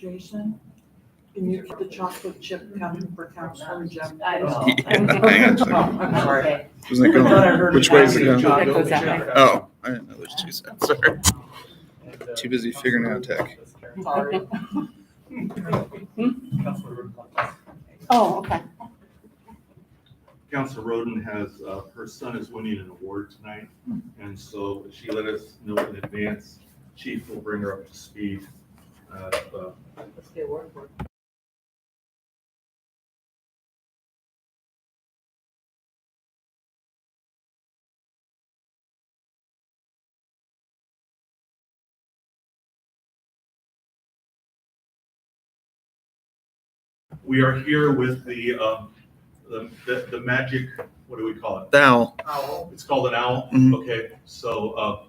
Jason, can you get the chocolate chip coming for Counselor Jeff? I know. Hang on. Oh, I'm sorry. Okay. Isn't it I thought I going? heard Which it way is it happening. going? That goes that way. Oh, I didn't know there's two sets. Sorry. Too busy figuring out tech. Sorry. Oh, okay. Councilor Roden has, her son is winning an award tonight, and so she let us know in advance. Chief will bring her up to speed. Let's get work for it. We are here with the magic, what do we call it? The owl. Owl. It's called an owl? Mhm. Okay, so,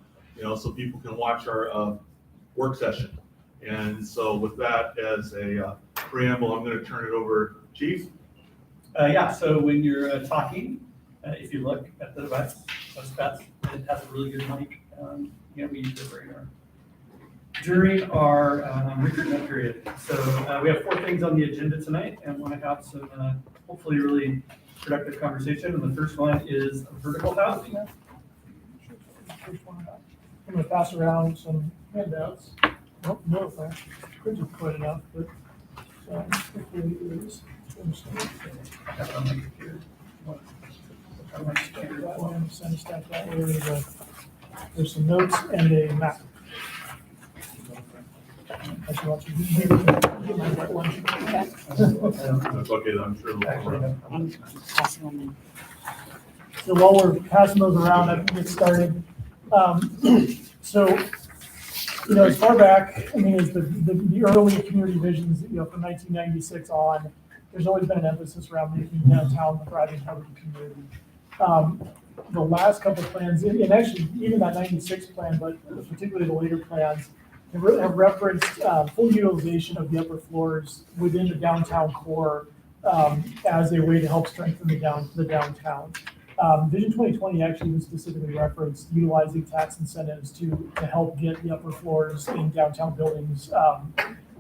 so people can watch our work session. And so with that as a preamble, I'm gonna turn it over, Chief. Yeah, so when you're talking, if you look at the device, that's best. It has a really good mic. We use it during our recruitment period. So we have 4 things on the agenda tonight and want to have some hopefully really productive conversation. And the first one is vertical housing. I'm going to pass around some handouts. I don't know if I printed quite enough, but hopefully it is. I have it on my computer. I might stack that one, send a stack that way. There's some notes and a map. Actually, want you to get my white one. That's okay, I'm sure. Actually, I'm passing them in. So while we're passing those around, I can get started. So, as far back, as the early community visions, from 1996 on, there's always been an emphasis around making downtown a thriving hub of the community. The last couple of plans, and actually even that 96 plan, but particularly the later plans, have referenced full utilization of the upper floors within the downtown core as a way to help strengthen the downtown. Vision 2020 actually even specifically referenced utilizing tax incentives to help get the upper floors in downtown buildings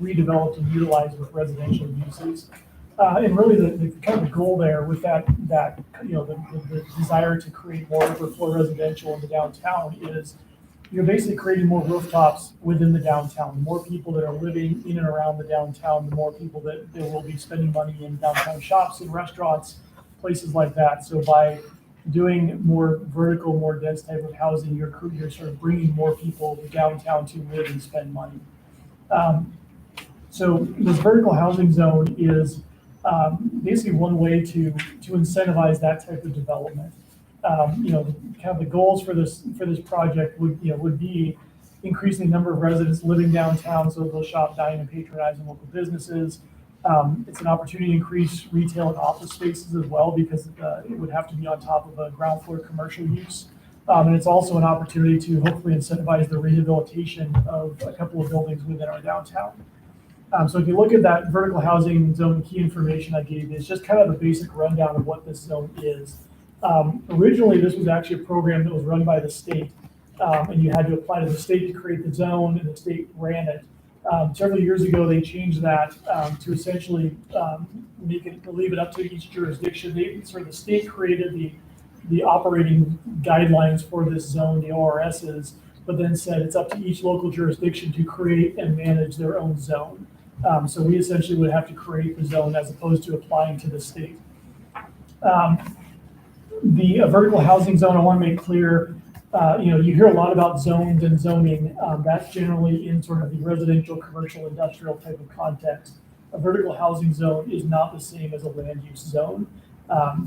redeveloped and utilized with residential uses. And really the kind of goal there with that the desire to create more upper floor residential in the downtown is you're basically creating more rooftops within the downtown. The more people that are living in and around the downtown, the more people that there will be spending money in downtown shops and restaurants, places like that. So by doing more vertical, more dense type of housing, you're sort of bringing more people downtown to live and spend money. So this vertical housing zone is basically one way to incentivize that type of development. Kind of the goals for this project would be increasing the number of residents living downtown so they'll shop, dine, and patronize in local businesses. It's an opportunity to increase retail and office spaces as well because it would have to be on top of a ground floor commercial use. And it's also an opportunity to hopefully incentivize the rehabilitation of a couple of buildings within our downtown. So if you look at that vertical housing zone key information I gave you, it's just kind of a basic rundown of what this zone is. Originally, this was actually a program that was run by the state, and you had to apply to the state to create the zone, and the state ran it. Several years ago, they changed that to essentially leave it up to each jurisdiction. The state created the operating guidelines for this zone, the ORSs, but then said it's up to each local jurisdiction to create and manage their own zone. So we essentially would have to create the zone as opposed to applying to the state. The vertical housing zone, I want to make clear, you hear a lot about zones and zoning. That's generally in sort of the residential, commercial, industrial type of context. A vertical housing zone is not the same as a land use zone.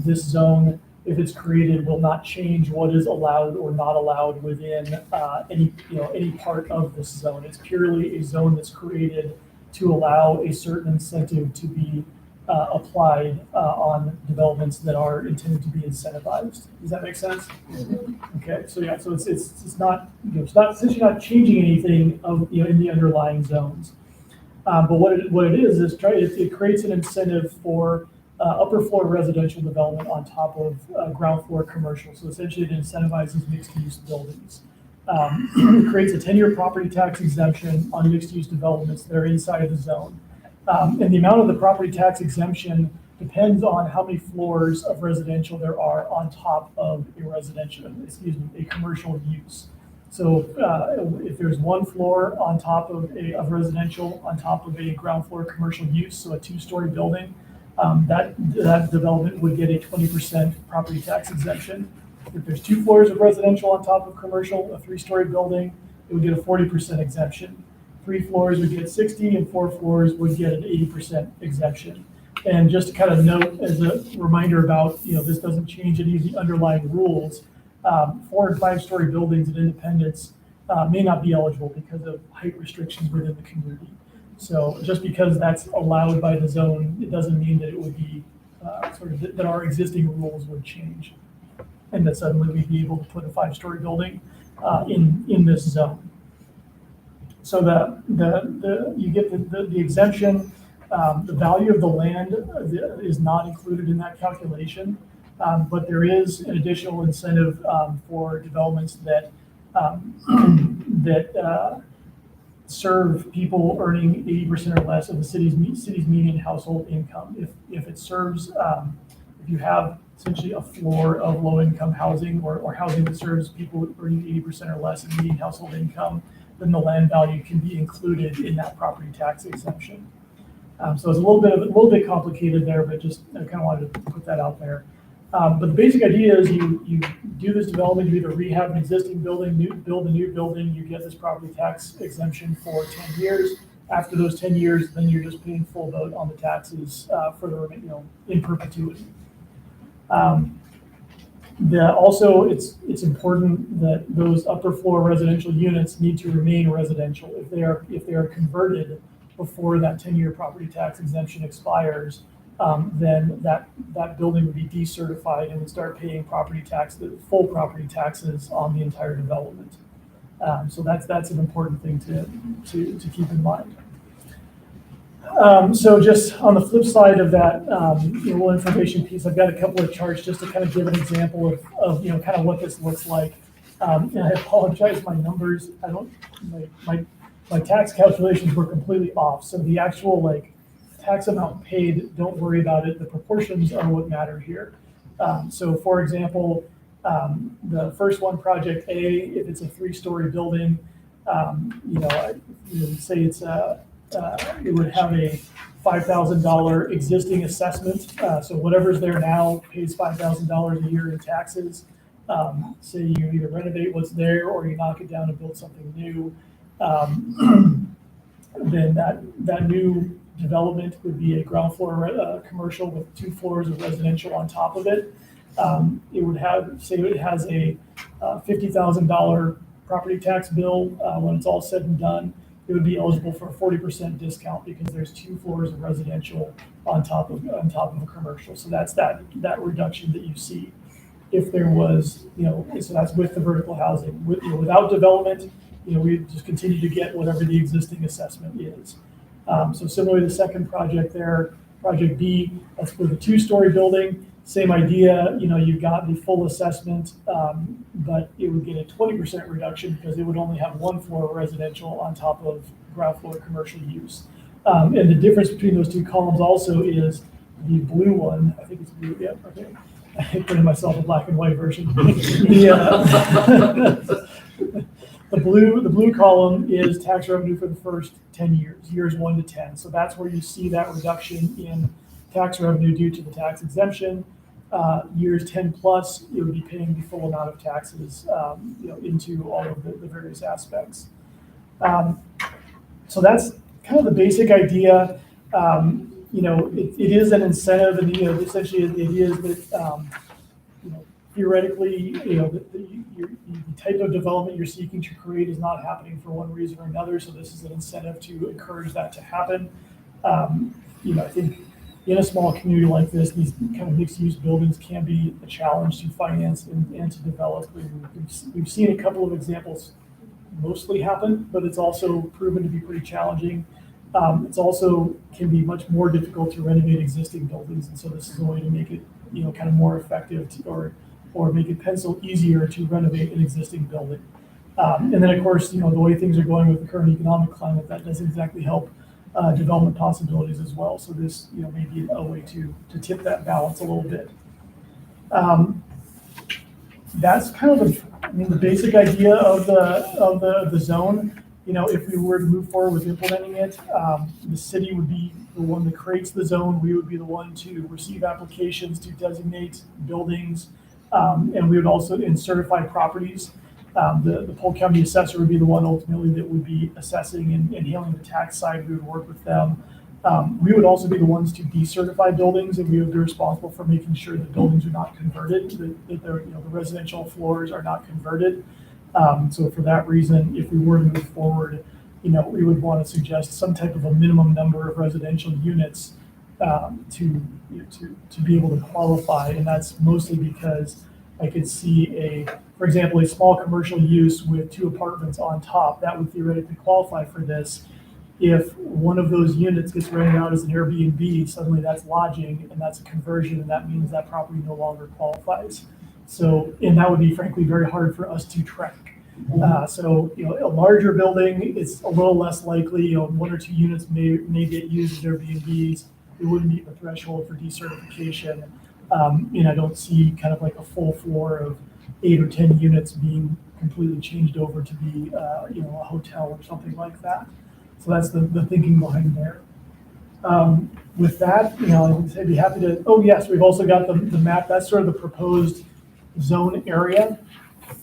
This zone, if it's created, will not change what is allowed or not allowed within any part of this zone. It's purely a zone that's created to allow a certain incentive to be applied on developments that are intended to be incentivized. Does that make sense? Mm-hmm. Okay, so yeah, so it's not essentially not changing anything in the underlying zones. But what it is it creates an incentive for upper floor residential development on top of ground floor commercial. So essentially, it incentivizes mixed use buildings. It creates a 10-year property tax exemption on mixed-use developments that are inside the zone. And the amount of the property tax exemption depends on how many floors of residential there are on top of a commercial use. So if there's one floor on top of residential, on top of a ground floor commercial use, so a 2-story building, that development would get a 20% property tax exemption. If there's 2 floors of residential on top of commercial, a 3-story building, it would get a 40% exemption. 3 floors would get 60, and 4 floors would get an 80% exemption. And just to kind of note as a reminder about, this doesn't change any of the underlying rules. 4 and 5-story buildings in Independence may not be eligible because of height restrictions within the community. So just because that's allowed by the zone, it doesn't mean that it would be that our existing rules would change, and that suddenly we'd be able to put a 5-story building in this zone. So you get the exemption. The value of the land is not included in that calculation, but there is an additional incentive for developments that serve people earning 80% or less of the city's median household income. If it serves, if you have essentially a floor of low-income housing or housing that serves people earning 80% or less of median household income, then the land value can be included in that property tax exemption. So it's a little bit complicated there, but just I kind of wanted to put that out there. But the basic idea is you do this development, you either rehab an existing building, build a new building, you get this property tax exemption for 10 years. After those 10 years, then you're just paying full vote on the taxes for the in perpetuity. Also, it's important that those upper floor residential units need to remain residential. If they are converted before that 10-year property tax exemption expires, then that building would be decertified and would start paying full property taxes on the entire development. So that's an important thing to keep in mind. So just on the flip side of that little information piece, I've got a couple of charts just to kind of give an example of kind of what this looks like. And I apologize, my numbers, my tax calculations were completely off. So the actual tax amount paid, don't worry about it. The proportions are what matter here. So for example, the first one, project A, if it's a 3-story building, say it's it would have a $5,000 existing assessment. So whatever's there now pays $5,000 a year in taxes. Say you either renovate what's there or you knock it down and build something new. Then that new development would be a ground floor commercial with 2 floors of residential on top of it. It would have, say it has a $50,000 property tax bill when it's all said and done. It would be eligible for a 40% discount because there's 2 floors of residential on top of a commercial. So that's that reduction that you see. If there was, so that's with the vertical housing. Without development, we just continue to get whatever the existing assessment is. So similarly, the second project there, project B, that's for the 2-story building. Same idea, you've got the full assessment, but it would get a 20% reduction because it would only have 1 floor of residential on top of ground floor commercial use. And the difference between those 2 columns also is the blue one, I think it's blue, yeah, okay. I printed myself a black and white version. The blue column is tax revenue for the first 10 years 1 to 10. So that's where you see that reduction in tax revenue due to the tax exemption. Years 10 plus, you would be paying the full amount of taxes, into all of the various aspects. So that's kind of the basic idea. It is an incentive, and essentially the idea is that theoretically, the type of development you're seeking to create is not happening for one reason or another. So this is an incentive to encourage that to happen. I think in a small community like this, these kind of mixed-use buildings can be a challenge to finance and to develop. We've seen a couple of examples mostly happen, but it's also proven to be pretty challenging. It's also can be much more difficult to renovate existing buildings, and so this is a way to make it, kind of more effective or make it pencil easier to renovate an existing building. And then, of course, the way things are going with the current economic climate, that doesn't exactly help development possibilities as well. So this, may be a way to tip that balance a little bit. That's kind of the basic idea of the zone. If we were to move forward with implementing it, the city would be the one that creates the zone. We would be the one to receive applications to designate buildings, and we would also certify properties. The Polk County assessor would be the one ultimately that would be assessing and handling the tax side. We would work with them. We would also be the ones to decertify buildings, and we would be responsible for making sure that buildings are not converted, that the residential floors are not converted. So for that reason, if we were to move forward, we would want to suggest some type of a minimum number of residential units to be able to qualify, and that's mostly because I could see for example, a small commercial use with 2 apartments on top, that would theoretically qualify for this. If one of those units gets rented out as an Airbnb, suddenly that's lodging and that's a conversion, and that means that property no longer qualifies. So, and that would be frankly very hard for us to track. So, a larger building, it's a little less likely, 1 or 2 units may get used as Airbnbs. It wouldn't meet the threshold for decertification. And I don't see kind of like a full floor of 8 or 10 units being completely changed over to be, a hotel or something like that. So that's the thinking behind there. With that, I'd be happy to, oh yes, we've also got the map. That's sort of the proposed zone area.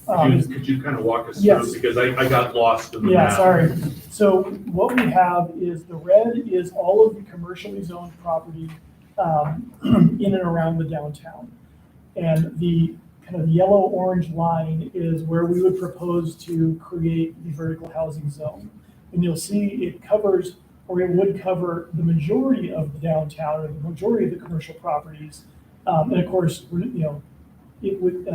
Could you kind of walk us yes. through, because I got lost in the Yeah, map. sorry. So what we have is the red is all of the commercially zoned property in and around the downtown. And the kind of yellow-orange line is where we would propose to create the vertical housing zone. And you'll see it covers, or it would cover, the majority of the downtown, or the majority of the commercial properties. And of course, it would,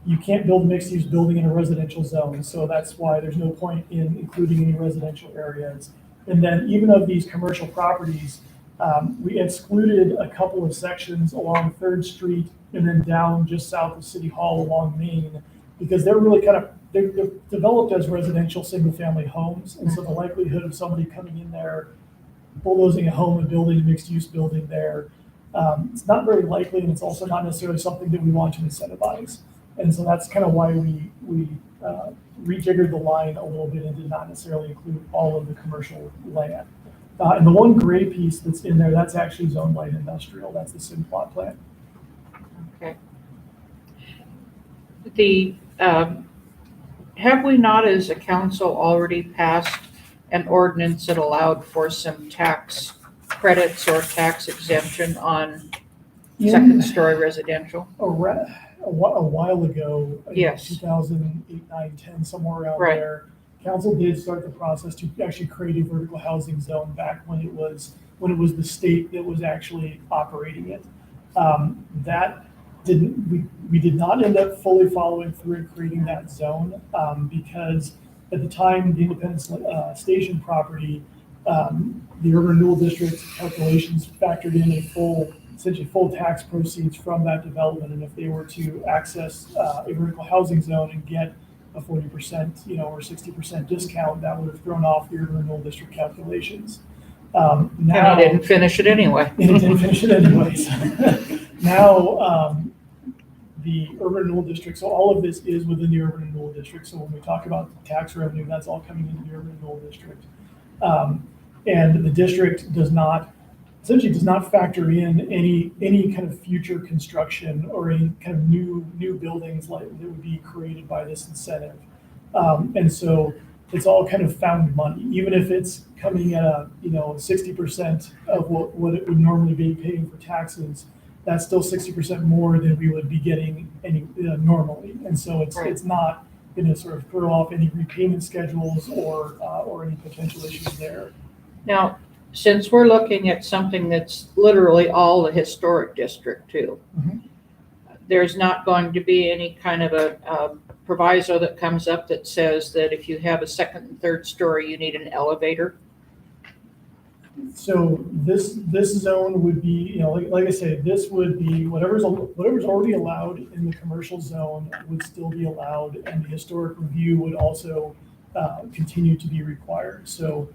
you can't build a mixed-use building in a residential zone, so that's why there's no point in including any residential areas. And then even of these commercial properties, we excluded a couple of sections along 3rd Street and then down just south of City Hall along Main, because they're really they're developed as residential single-family homes, and so the likelihood of somebody coming in there, bulldozing a home and building a mixed-use building there, it's not very likely, and it's also not necessarily something that we want to incentivize. And so that's kind of why we rejiggered the line a little bit and did not necessarily include all of the commercial land. And the one gray piece that's in there, that's actually zone light industrial. That's the Simplot plant. Okay. Have we not as a council already passed an ordinance that allowed for some tax credits or tax exemption on second-story residential? A while ago, Yes. 2008, 9, 10, somewhere around Right. there, council did start the process to actually create a vertical housing zone back when it was the state that was actually operating it. We did not end up fully following through and creating that zone because at the time, the Independence Station property, the urban renewal district calculations factored in essentially full tax proceeds from that development. And if they were to access a vertical housing zone and get a 40%, or 60% discount, that would have thrown off the urban renewal district calculations. And I didn't finish it anyway. And it didn't finish it anyways. Now, the urban renewal district, so all of this is within the urban renewal district. So when we talk about tax revenue, that's all coming into the urban renewal district. And the district essentially does not factor in any kind of future construction or any kind of new buildings that would be created by this incentive. And so it's all kind of found money, even if it's coming at 60% of what it would normally be paying for taxes. That's still 60% more than we would be getting normally. And so it's not going to sort of throw off any repayment schedules or any potential issues there. Now, since we're looking at something that's literally all the historic district too, Mhm. there's not going to be any kind of a proviso that comes up that says that if you have a second and third story, you need an elevator? So this zone would be, like I said, this would be whatever's already allowed in the commercial zone would still be allowed, and the historic review would also continue to be required. So,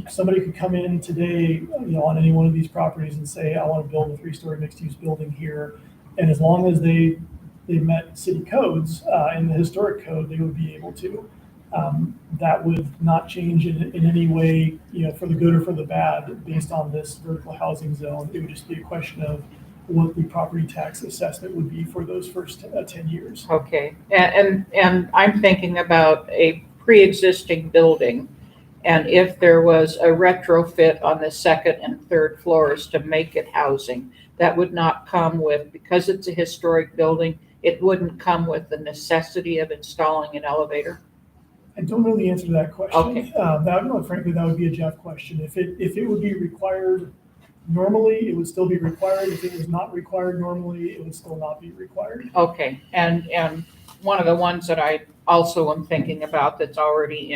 somebody could come in today, on any one of these properties and say, I want to build a 3-story mixed-use building here, and as long as they met city codes and the historic code, they would be able to. That would not change in any way, for the good or for the bad, based on this vertical housing zone. It would just be a question of what the property tax assessment would be for those first 10 years. Okay, and I'm thinking about a pre-existing building, and if there was a retrofit on the second and third floors to make it housing, that would not come with, because it's a historic building, it wouldn't come with the necessity of installing an elevator? I don't know the answer to that question. Okay. Frankly, that would be a Jeff question. If it would be required normally, it would still be required. If it was not required normally, it would still not be required. Okay, and one of the ones that I also am thinking about that's already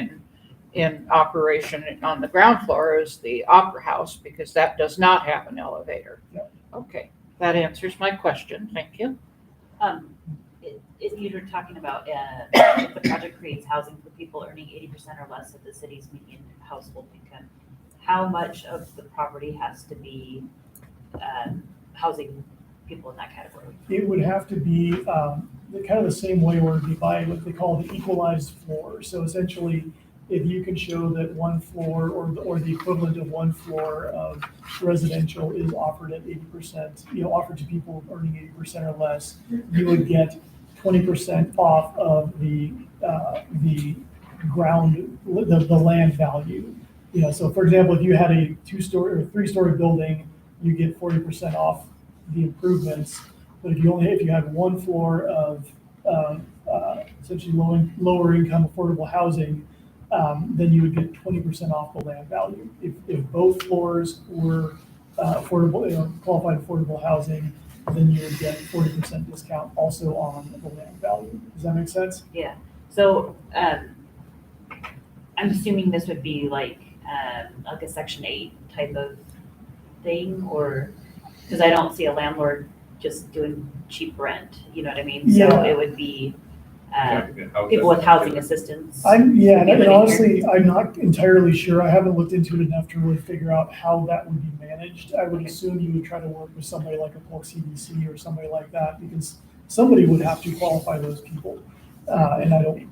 in operation on the ground floor is the Opera House, because that does not have an elevator. Yeah. Okay, that answers my question, thank you. If you're talking about if the project creates housing for people earning 80% or less of the city's median household income, how much of the property has to be housing people in that category? It would have to be kind of the same way where it'd be by what they call the equalized floor. So essentially, if you can show that one floor or the equivalent of one floor of residential is offered at 80%, offered to people earning 80% or less, you would get 20% off of the ground, the land value. So for example, if you had a 2-story or 3-story building, you get 40% off the improvements. But if you had one floor of essentially lower income affordable housing, then you would get 20% off the land value. If both floors were affordable, qualified affordable housing, then you would get 40% discount also on the land value. Does that make sense? Yeah. So I'm assuming this would be like a Section 8 type of thing, or because I don't see a landlord just doing cheap rent. You know what I mean? So Yeah. it would be people with housing assistance. And honestly, I'm not entirely sure. I haven't looked into it enough to really figure out how that would be managed. I would assume you would try to work with somebody like a Polk CDC or somebody like that, because somebody would have to qualify those people. And I don't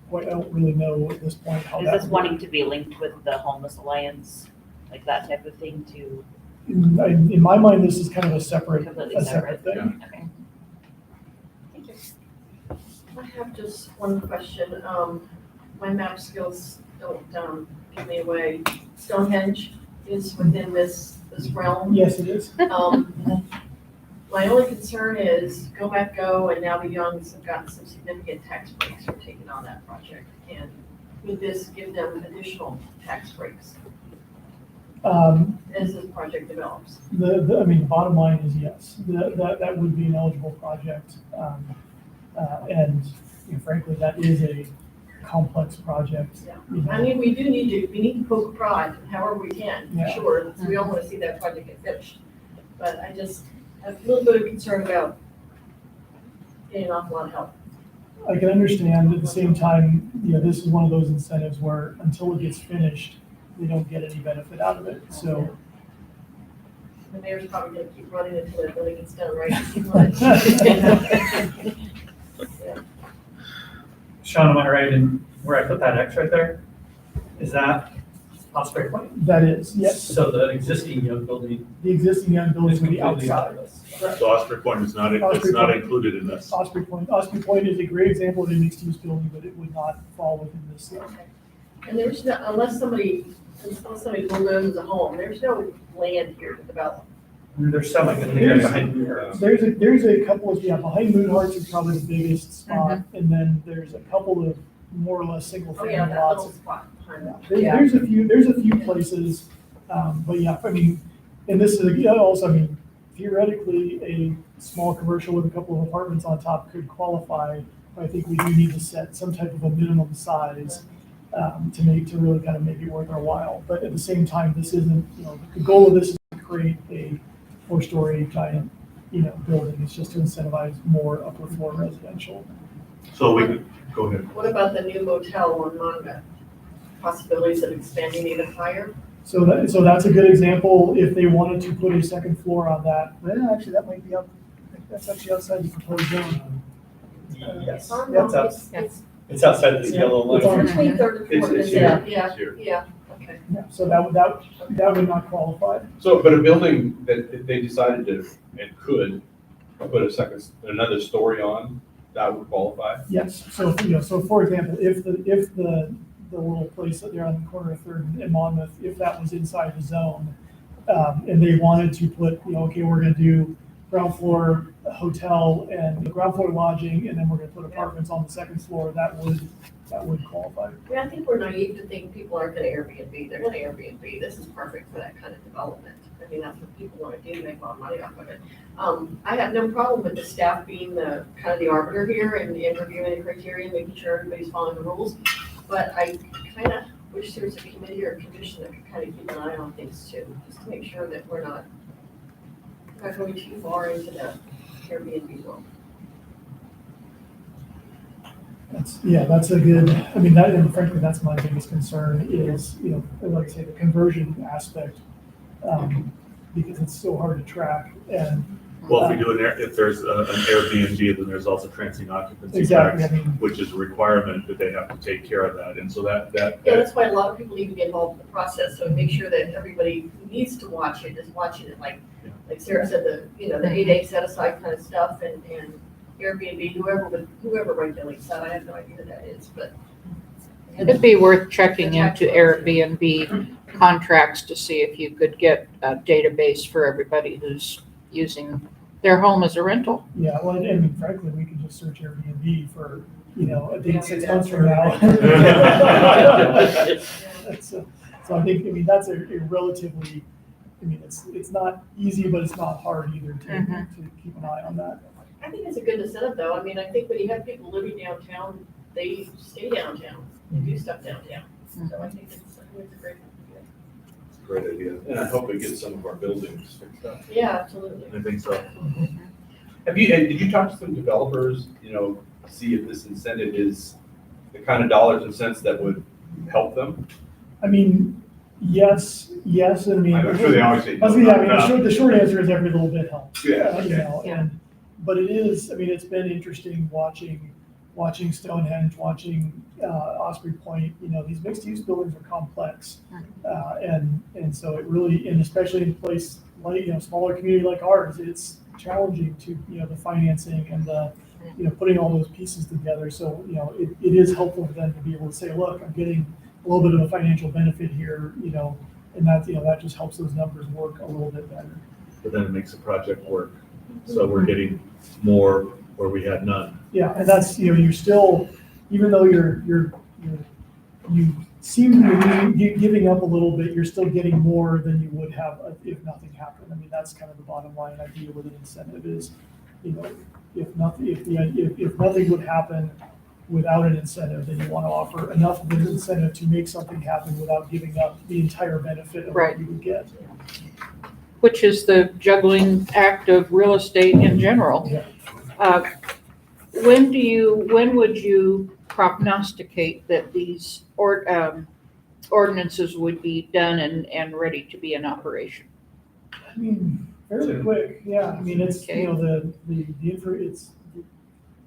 really know at this point how Is that this would wanting work. to be linked with the Homeless Alliance, like that type of thing too? In my mind, this is kind of a separate Completely thing. separate. Okay. Thank you. I have just one question. My map skills don't give me away. Stonehenge is within this realm. Yes, it is. My only concern is Go Back Go and Now the Youngs have gotten some significant tax breaks for taking on that project. And would this give them additional tax breaks as this project develops? The bottom line is yes. That would be an eligible project. And frankly, that is a complex project. Yeah. I mean, we need to poke prod however we can, for Yeah. sure. We all want to see that project get finished. But I just have a little bit of concern about getting an awful lot of help. I can understand. At the same time, this is one of those incentives where until it gets finished, they don't get any benefit out of it. So. The mayor's probably gonna keep running until it really gets done right. Sean, am I right in where I put that X right there? Is that Osprey Point? That is, yes. So the existing young building The existing young building is would be completely out of outside. this. So Osprey Point is not, Osprey it's not Point. included in this. Osprey Point is a great example of a mixed-use building, but it would not fall within this. And there's no, unless somebody bulldoze a home, there's no land here to develop. There's some I can think of behind here. There's a couple of, behind Moon Hearts is probably the biggest spot, and then there's a couple of more or less single Oh, family yeah, that lots. little spot behind that. There's a few places, but yeah, and this is also, theoretically, a small commercial with a couple of apartments on top could qualify. I think we do need to set some type of a minimum size. to really kind of make it worth our while. But at the same time, this isn't, the goal of this is to create a 4-story giant, building. It's just to incentivize more upper floor residential. So we could, go ahead. What about the new motel on Monmouth? Possibilities of expanding even higher? So that's a good example. If they wanted to put a second floor on that, well, actually, that might be that's actually outside the proposed zone. Yes, On that's Monmouth, out, it's it's outside this yellow line. between third and fourth. It's isn't here. it? Yeah, It's here. yeah, okay. Yeah, so that would not qualify. So, but a building that if they decided to and could put another story on, that would qualify? Yes, so, so for example, if the little place that they're on the corner of Third and Monmouth, if that was inside the zone, and they wanted to put, okay, we're gonna do ground floor hotel and ground floor lodging, and then we're gonna put apartments on the second floor, that would qualify. Yeah, I think we're naive to think people aren't gonna Airbnb, they're gonna Airbnb, this is perfect for that kind of development. I mean, that's what people wanna do, make a lot of money off of it. I have no problem with the staff being the, kind of the arbiter here and interviewing the criteria, making sure everybody's following the rules. But I kind of wish there was a committee or a commission that could kind of keep an eye on things too, just to make sure that we're not going too far into the Airbnb world. That's a good, I mean, that, and frankly, that's my biggest concern is, like I say, the conversion aspect, because it's so hard to track and. Well, if we do if there's an Airbnb, then there's also transient occupancy Exactly, tax, I mean, which is a requirement that they have to take care of that. And so that Yeah, that's why a lot of people need to get involved in the process, so make sure that everybody who needs to watch it is watching it, like Sarah said, the 8A set aside kind of stuff and Airbnb, whoever regulates that, I have no idea who that is, but. It'd be worth checking into Airbnb contracts to see if you could get a database for everybody who's using their home as a rental. Yeah, well, and frankly, we could just search Airbnb for, a date Yeah, 6 that's months from now. So I think, that's a relatively, it's not easy, but it's not hard either to keep an eye on that. I think it's a good incentive though, I mean, I think when you have people living downtown, they stay downtown, and do stuff downtown, so I think it's a great idea. Great idea. And I hope it gets some of our buildings fixed up. Yeah, absolutely. I think so. And did you talk to some developers, see if this incentive is the kind of dollars and cents that would help them? Yes, and I'm sure they always say. the short answer is every little bit helps. Yeah. But it is, it's been interesting watching Stonehenge, watching Osprey Point, these mixed-use buildings are complex. And so it really, and especially in a place like, smaller community like ours, it's challenging to, the financing and the, putting all those pieces together. So, it is helpful for them to be able to say, look, I'm getting a little bit of a financial benefit here, and that, that just helps those numbers work a little bit better. But then it makes the project work. So we're getting more where we had none. Yeah, and that's, you're still, even though you seem to be giving up a little bit, you're still getting more than you would have if nothing happened. That's kind of the bottom line idea with an incentive is, if nothing would happen without an incentive, then you want to offer enough of an incentive to make something happen without giving up the entire benefit of Right. what you would get. Which is the juggling act of real estate in general. Yeah. When would you prognosticate that these ordinances would be done and ready to be in operation? Fairly quick, yeah. It's, Okay.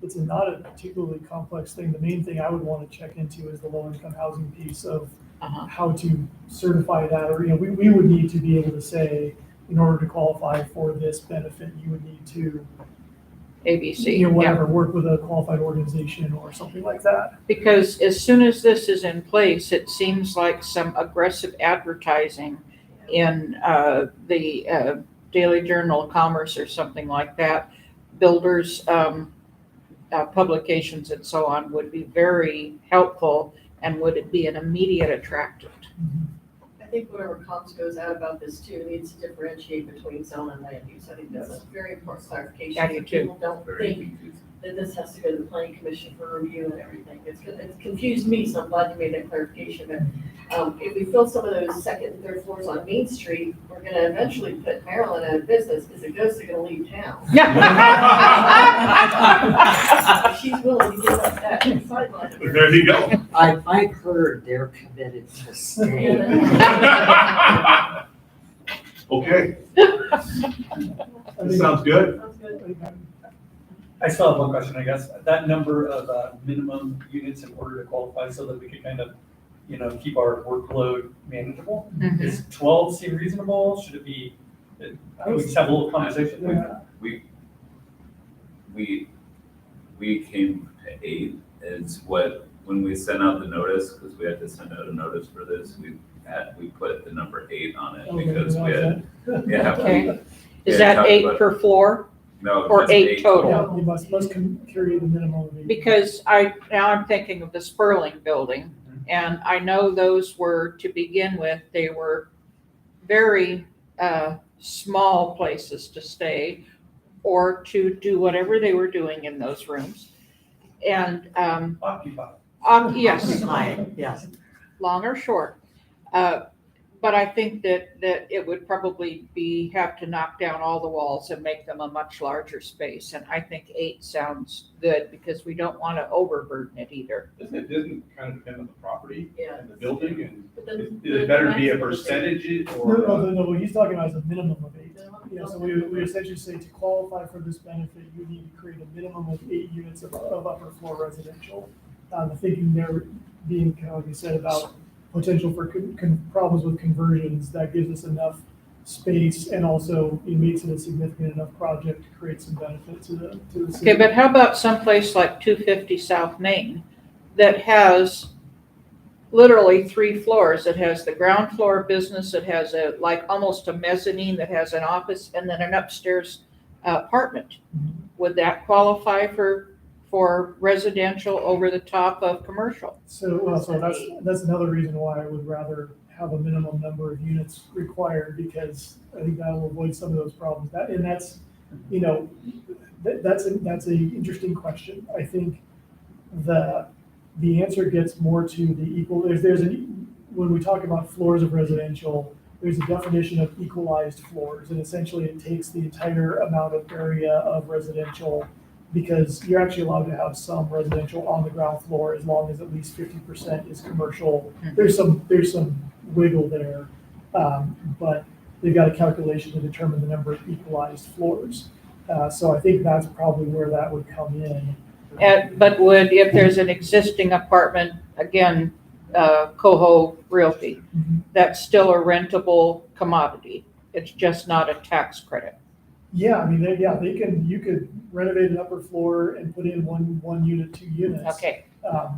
it's not a particularly complex thing. The main thing I would want to check into is the low-income housing piece of how to certify that, or, we would need to be able to say, in order to qualify for this benefit, you would need to, ABC, yeah. whatever, work with a qualified organization or something like that. Because as soon as this is in place, it seems like some aggressive advertising in the Daily Journal of Commerce or something like that, builders, publications and so on would be very helpful and would it be an immediate attractant. I think whatever comps goes out about this too needs to differentiate between zone and land use. I think that's a very important clarification. I do too. People don't think that this has to go to the planning commission for review and everything. It's confused me, so I'm glad you made that clarification. But if we fill some of those second and third floors on Main Street, we're gonna eventually put Maryland out of business because the ghosts are gonna leave town. She's willing to give up that sideline. There you go. I've heard they're committed to stay. Okay, this sounds good. Sounds good. I still have one question, I guess. That number of minimum units in order to qualify so that we could kind of, keep our workload manageable. Mhm. Is 12 seem reasonable? Should it be, we just have a little conversation? We came to 8 is when we sent out the notice, because we had to send out a notice for this, we put the number 8 on it because we had, Okay. Is Yeah, that talk 8 about- per floor? no. Or just 8 total? Yeah, you must carry the minimum of 8. Because now I'm thinking of the Sperling building, and I know those were, to begin with, they were very small places to stay or to do whatever they were doing in those rooms. And, Occupy. yes, Yes. long or short. But I think that it would probably have to knock down all the walls and make them a much larger space. And I think 8 sounds good because we don't want to overburden it either. Doesn't it kind of depend on the property Yeah. and the building, and But then is it better to be a maximum is eight. percentage or? No, what he's talking about is a minimum of 8. Minimum? Yeah, so we essentially say to qualify for this benefit, you need to create a minimum of 8 units of upper floor residential. The thinking there being, kind of like you said, about potential for problems with conversions, that gives us enough space and also it makes it a significant enough project to create some benefit to the city. Okay, but how about someplace like 250 South Main that has literally 3 floors? It has the ground floor business, it has almost a mezzanine that has an office and then an upstairs apartment. Mhm. Would that qualify for residential over the top of commercial? So that's another reason why I would rather have a minimum number of units required, because I think that will avoid some of those problems. That's a interesting question. I think the answer gets more to the equal, when we talk about floors of residential, there's a definition of equalized floors, and essentially it takes the entire amount of area of residential, because you're actually allowed to have some residential on the ground floor as long as at least 50% is commercial. There's some wiggle there, but they've got a calculation to determine the number of equalized floors. So I think that's probably where that would come in. But if there's an existing apartment, again, Coho Realty, that's still a rentable commodity. It's just not a tax credit. Yeah, I mean, you could renovate an upper floor and put in one unit, 2 units. Okay,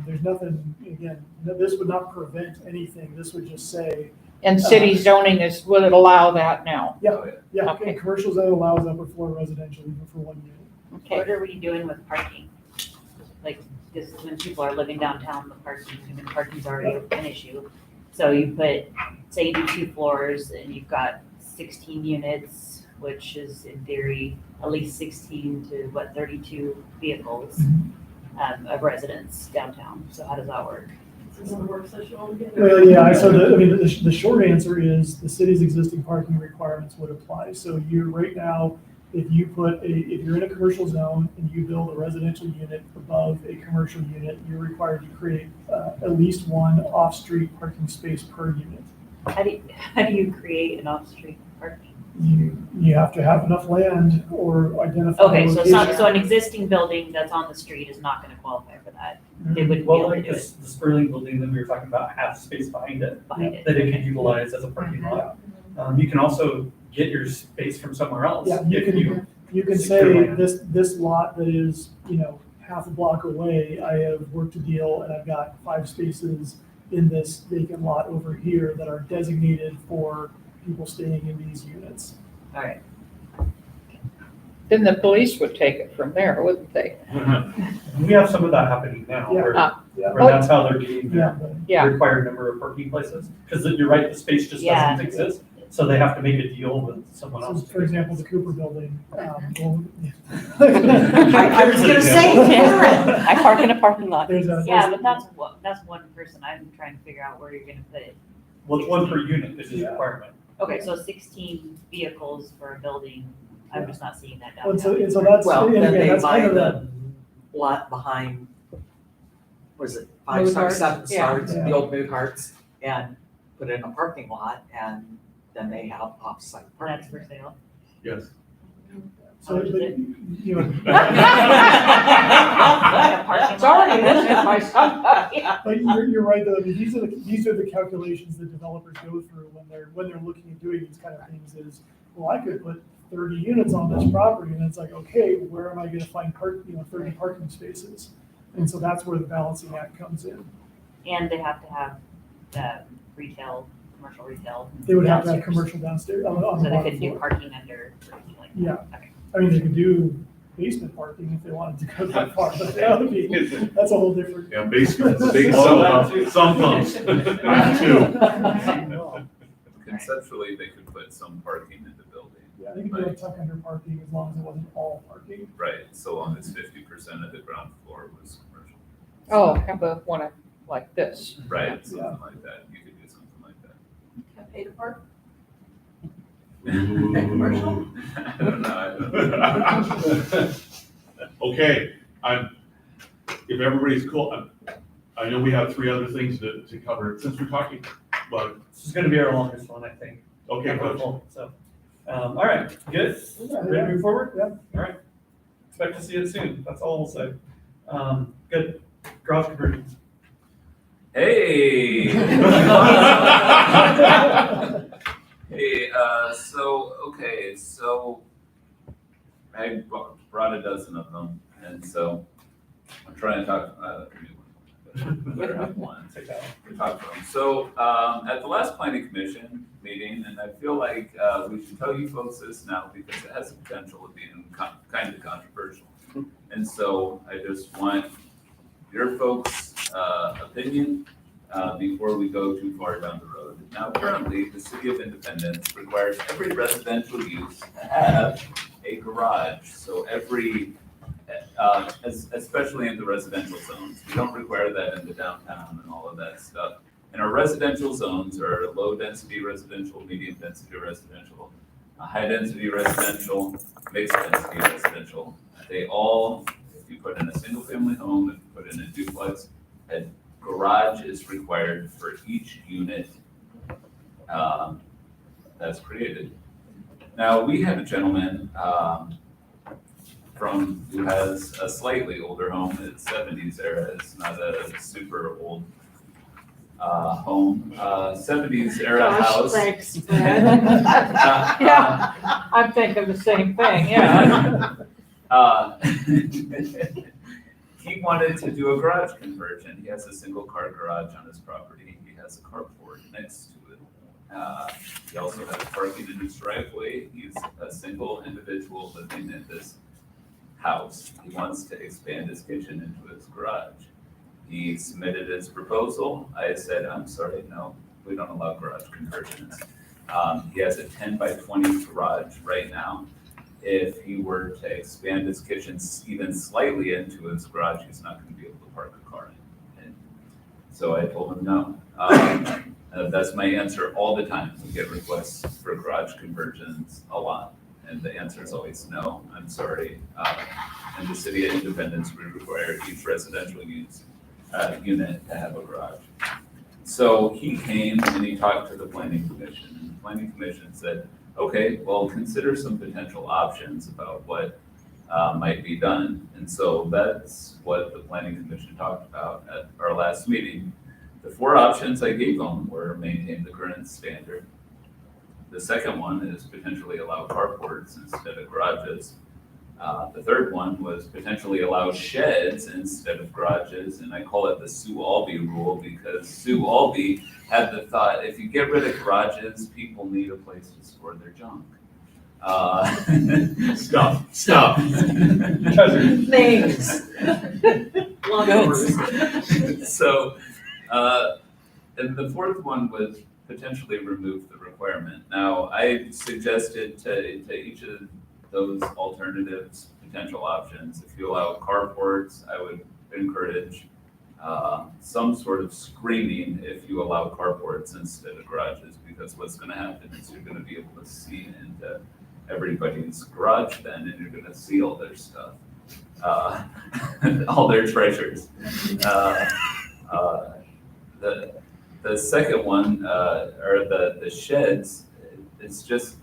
There's nothing, again, this would not prevent anything. This would just say, and city zoning would it allow that now? yeah, Okay. commercial zone allows upper floor residential even for 1 unit. Okay, What are we doing with parking? Like, this is when people are living downtown, the parking's already an issue. So you put, say you do 2 floors and you've got 16 units, which is in theory, at least 16 to 32 vehicles of residents downtown. So how does that work? This is a work session altogether. Well, yeah, so the short answer is the city's existing parking requirements would apply. So right now, if you're in a commercial zone and you build a residential unit above a commercial unit, you're required to create at least 1 off-street parking space per unit. How do you create an off-street parking? You have to have enough land or identify. Okay, so it's not, location. so an existing building that's on the street is not gonna qualify for that. They wouldn't be Well, able to like do the it Sperling building that we were talking about has space behind it behind it. that it can utilize as a parking lot. You can also get your space from somewhere else. Yeah, you can secure say land. this lot that is, half a block away, I have worked a deal and I've got 5 spaces in this vacant lot over here that are designated for people staying in these units. All right. then the police would take it from there, wouldn't they? We have some of that happening now, Yeah. where Yeah, that's how they're getting yeah, their but Yeah. required number of parking places. Because you're right, the space just Yeah. doesn't exist. So they have to make a deal with someone So, else. for example, the Cooper building. I was gonna say, Karen. I park in a parking lot. Yeah, but that's one person. I'm trying to figure out where you're gonna put it. Well, it's one per unit, is the Yeah. requirement. Okay, so 16 vehicles for a building. I'm just not seeing that Well, downtown. so that's, Well, and then again, they that's buy kind of the, the lot behind, was it Mood 5 Hearts? star, 7 Yeah. stars, the old Mood Hearts, and put in a parking lot, and then they have off-site That's parking. for sale. Yes. so, How much is but, it? you know, It's already listed by somebody. but you're right, though, I mean, these are the calculations that developers go through when they're looking at doing these kind of things is, well, I could put 30 units on this property, and it's like, okay, where am I gonna find 30 parking spaces? And so that's where the balancing act comes in. And they have to have retail, commercial retail. They would have to have downstairs. commercial downstairs, on So the they bottom could do floor. parking under or anything like that. Yeah. Okay. I mean, they could do basement parking if they wanted to go that far, but that would be, that's a whole different. Yeah, basement, big Well, some pumps, not two. Conceptually, they could put some parking in the building. Yeah, they could do a tuck under parking as long as it wasn't all parking. Right, so long as 50% of the ground floor was commercial. Oh, have a one like this. Right, something like that, you could do something like that. Can't pay to park? Ooh. I don't know. Okay, if everybody's cool, I know we have 3 other things to cover, since we're talking, but, This is gonna be our longest one, I think. okay, coach. So, all right, good? Ready to move forward? Yeah. All right. Expect to see it soon, that's all we'll say. Good, garage conversions. Hey! Hey, so I brought a dozen of them, and so I'm trying to talk, better have one. Take that to talk to them. So, at the last planning commission meeting, and I feel like, we should tell you folks this now because it has the potential of being kind of controversial. And so I just want your folks' opinion, before we go too far down the road. Now, currently, the city of Independence requires every residential use to have a garage. So every, especially in the residential zones, we don't require that in the downtown and all of that stuff. And our residential zones are low-density residential, medium-density residential, high-density residential, mixed-density residential. They all, if you put in a single-family home, if you put in a duplex, a garage is required for each unit that's created. Now, we had a gentleman who has a slightly older home, it's 70s era, it's not a super old home, 70s era house. Thanks, Brad. Yeah, I'm thinking the same thing, yeah. He wanted to do a garage conversion. He has a single car garage on his property. He has a carport next to it. He also has parking in his driveway. He's a single individual living in this house. He wants to expand his kitchen into his garage. He submitted his proposal. I said, I'm sorry, no, we don't allow garage conversions. He has a 10 by 20 garage right now. If he were to expand his kitchen even slightly into his garage, he's not going to be able to park a car in. And so I told him no. That's my answer all the time. We get requests for garage conversions a lot. And the answer is always no, I'm sorry. In the city of Independence, we require each residential unit to have a garage. So he came and he talked to the planning commission, and the planning commission said, okay, well, consider some potential options about what might be done. And so that's what the planning commission talked about at our last meeting. The 4 options I gave them were maintain the current standard. The second one is potentially allow carports instead of garages. The third one was potentially allow sheds instead of garages, and I call it the Sue Albee rule because Sue Albee had the thought, if you get rid of garages, people need a place to store their junk. Stop. Things. Lawnmowers. So, and the fourth one was potentially remove the requirement. Now, I suggested to each of those alternatives, potential options, if you allow carports, I would encourage some sort of screening if you allow carports instead of garages, because what's gonna happen is you're gonna be able to see into everybody's garage then, and you're gonna see all their stuff, all their treasures. The second one, or the sheds, it's just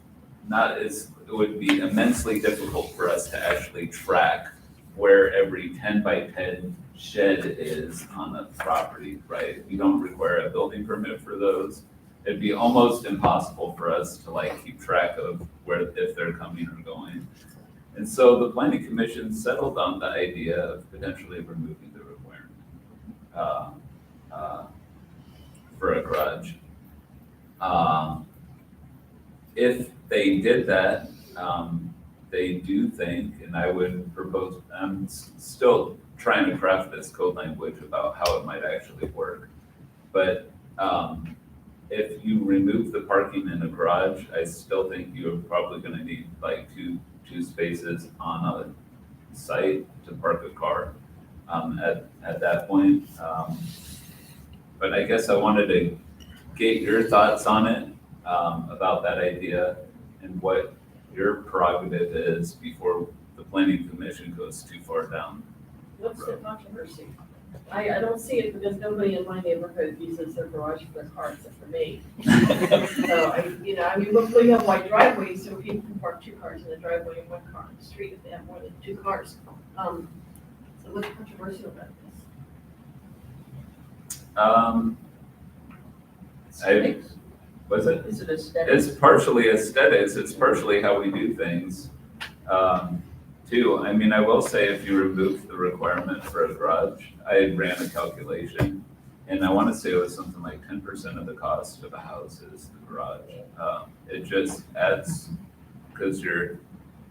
not as, it would be immensely difficult for us to actually track where every 10 by 10 shed is on a property, right? You don't require a building permit for those. It'd be almost impossible for us to like keep track of where, if they're coming or going. And so the planning commission settled on the idea of potentially removing the requirement for a garage. If they did that, they do think, and I would propose, I'm still trying to craft this code language about how it might actually work. But if you remove the parking in a garage, I still think you're probably gonna need like two spaces on a site to park a car at that point. But I guess I wanted to get your thoughts on it, about that idea and what your prerogative is before the planning commission goes too far down. What's the controversy? I don't see it because nobody in my neighborhood uses their garage for their car except for me. So we have wide driveways, so people can park 2 cars in the driveway and 1 car on the street if they have more than 2 cars. So what's controversial about this? Was it? Is it aesthetic? It's partially aesthetics, it's partially how we do things, too. I mean, I will say if you remove the requirement for a garage, I ran a calculation, and I wanna say it was something like 10% of the cost of a house is the garage. It just adds, because it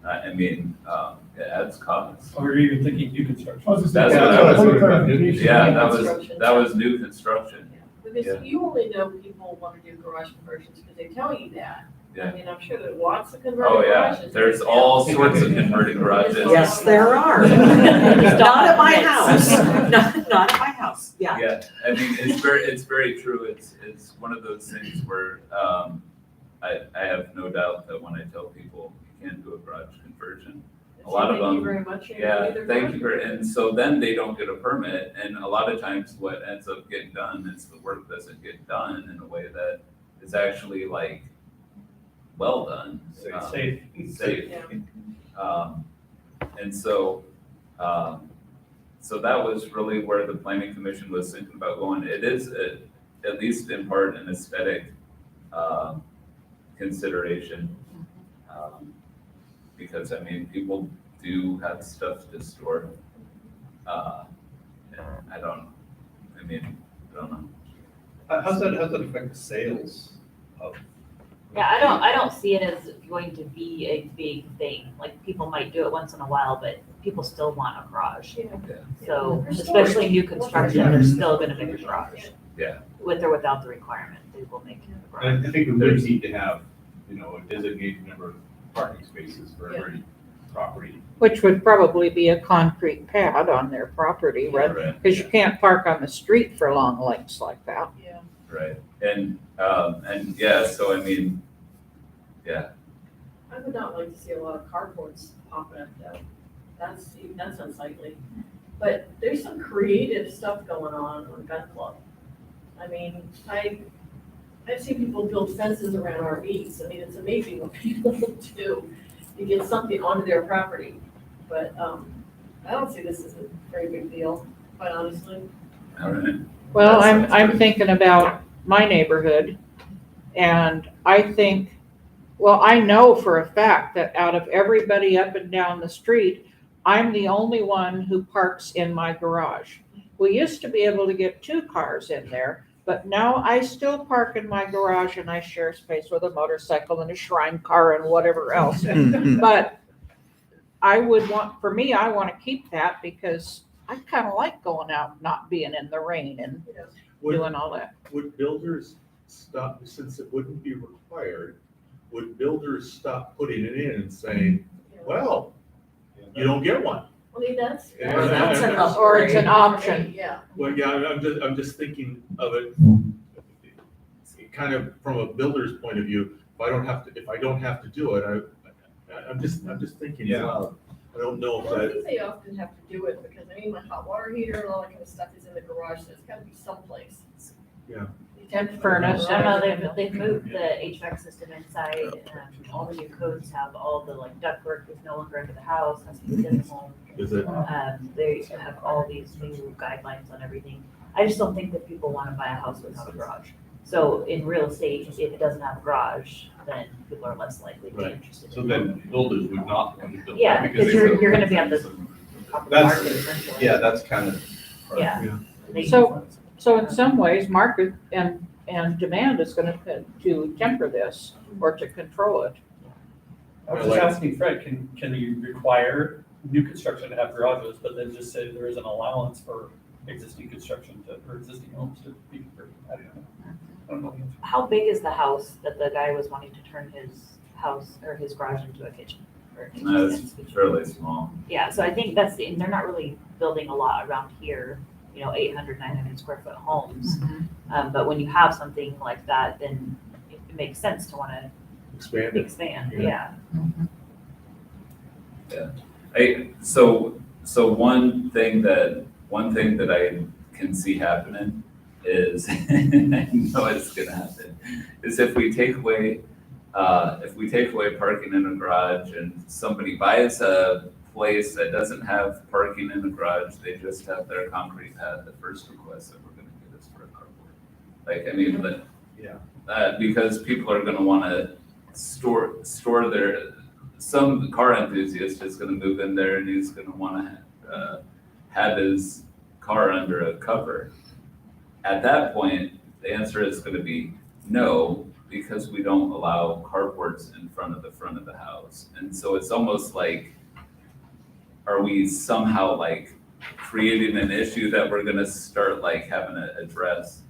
adds costs. Or you're even thinking new construction. I was just That's saying, what I was point of thinking about. clarification. Yeah, Construction. that was new construction. Because Yeah. you only know people want to do garage conversions because they tell you that. Yeah. I mean, I'm sure there are lots of Oh, converted yeah, garages. there's all sorts of converted garages. Yes, there are. Not at my house. Not at my house, yeah. Yeah, I mean, it's very true. It's one of those things where, I have no doubt that when I tell people you can't do a garage conversion, a lot of Thank you them, very much. and yeah, neither thank do you for, and so then they don't get a permit, and a lot of times what ends up getting done is the work doesn't get done in a way that is actually like well done. Safe. Safe. Yeah. And so, so that was really where the planning commission was thinking about going. It is, at least in part, an aesthetic, consideration. Because, I mean, people do have stuff to store. And I don't know. How's that affect sales of? Yeah, I don't see it as going to be a big thing. Like, people might do it once in a while, but people still want a garage. So, For especially new construction, they're still gonna make a garage. Yeah. With or without the requirement, they will make a garage. And I think we would need to have, a designated number of parking spaces for every property. Which would probably be a concrete pad on their property, right? Right. Because you can't park on the street for long lengths like that. Yeah. Right, and yeah, so I mean, yeah, I would not like to see a lot of carports popping up though. That's unsightly. But there's some creative stuff going on Gun Club. I mean, I've seen people build fences around RVs. I mean, it's amazing what people do to get something onto their property. But I don't see this as a very big deal, quite honestly. all right. Well, That sounds I'm good. thinking about my neighborhood, and I think, well, I know for a fact that out of everybody up and down the street, I'm the only one who parks in my garage. We used to be able to get 2 cars in there, but now I still park in my garage and I share space with a motorcycle and a shrine car and whatever else. But I want to keep that because I kind of like going out, not being in the rain and Would, doing all that. would builders stop, since it wouldn't be required, would builders stop putting it in and saying, well, you don't get one? I mean, that's. Yeah, that's an that's- Or it's an option. Yeah. Well, yeah, I'm just thinking of it kind of from a builder's point of view. If I don't have to do it, I'm just thinking, Yeah. well, I don't know if Well, I that, think they often have to do it because, I mean, my hot water heater and all that kind of stuff is in the garage, so it's gotta be someplace. Yeah. You tend to put it in the Furnace. I don't know, garage. they've moved the HVAC system inside, all the new codes have all the like ductwork is no longer under the house, has to be within the home. is it, They have all these new guidelines on everything. I just don't think that people wanna buy a house without a garage. So in real estate, if it doesn't have a garage, then people are less likely to be Right. interested. So then builders would not want to build. Yeah, that because they you're feel- gonna be on the top of the That's- market essentially. Yeah, that's kind of. Yeah. They- So in some ways, market and demand is gonna to temper this or to control it. I was just asking Fred, can you require new construction to have garages, but then just say there is an allowance for existing construction or existing homes to be converted? I don't know. I don't know the answer. How big is the house that the guy was wanting to turn his house or his garage into a kitchen? Or a kitchen That's stand? fairly small. Yeah, so I think and they're not really building a lot around here, 800, 900 square foot homes. But when you have something like that, then it makes sense to want to expand it? expand, Yeah. yeah. So one thing that I can see happening is, I know it's gonna happen, is if we take away parking in a garage and somebody buys a place that doesn't have parking in the garage, they just have their concrete pad, the first request that we're gonna get is for a carport. Like, I mean, but, Mm-hmm. because people are gonna wanna store some car enthusiast is gonna move in there and he's gonna wanna, have his car under a cover. At that point, the answer is gonna be no, because we don't allow carports in front of the house. And so it's almost like, are we somehow like creating an issue that we're gonna start like having to address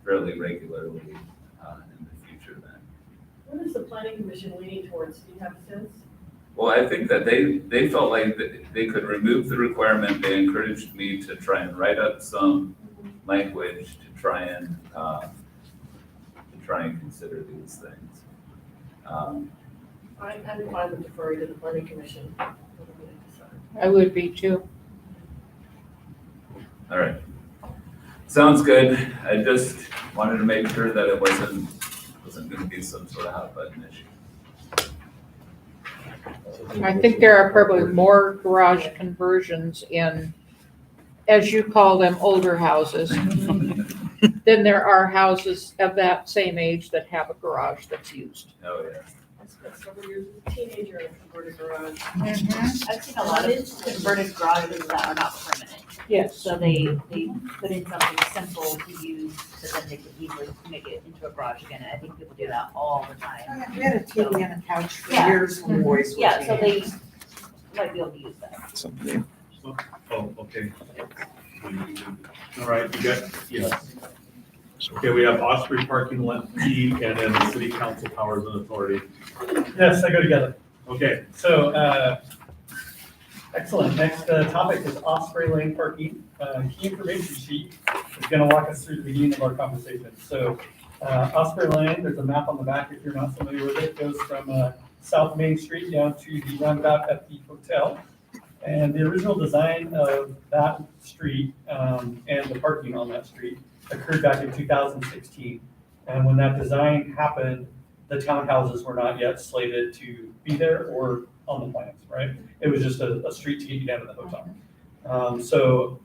fairly regularly in the future then? What is the planning commission leaning towards? Do you have a sense? Well, I think that they felt like they could remove the requirement. They encouraged me to try and write up some language to try and consider these things. I'm fine with deferring to the planning commission. I would be too. All right. Sounds good. I just wanted to make sure that it wasn't gonna be some sort of hot button issue. I think there are probably more garage conversions in, as you call them, older houses than there are houses of that same age that have a garage that's used. Oh, yeah. I spent several years as a teenager in a converted garage. I've seen a lot of converted garages that are not permanent. Yes. So they put in something simple to use, but then they could easily make it into a garage again. And I think people do that all the time. We had a TV and a couch for Yeah. years when the boys were Yeah, so they teenagers. might be able to use that. Something. Oh, okay. All right, you got, yes. Okay, we have Osprey parking lot fee and then the city council powers and authority. Yes, they go together. Okay, So, excellent. Next topic is Osprey Lane parking. Key information sheet is going to walk us through the beginning of our conversation. So, Osprey Lane, there's a map on the back if you're not familiar with it, goes from South Main Street down to the roundabout at the hotel. And the original design of that street and the parking on that street occurred back in 2016. And when that design happened, the townhouses were not yet slated to be there or on the plans, right? It was just a street to get you down to the hotel. So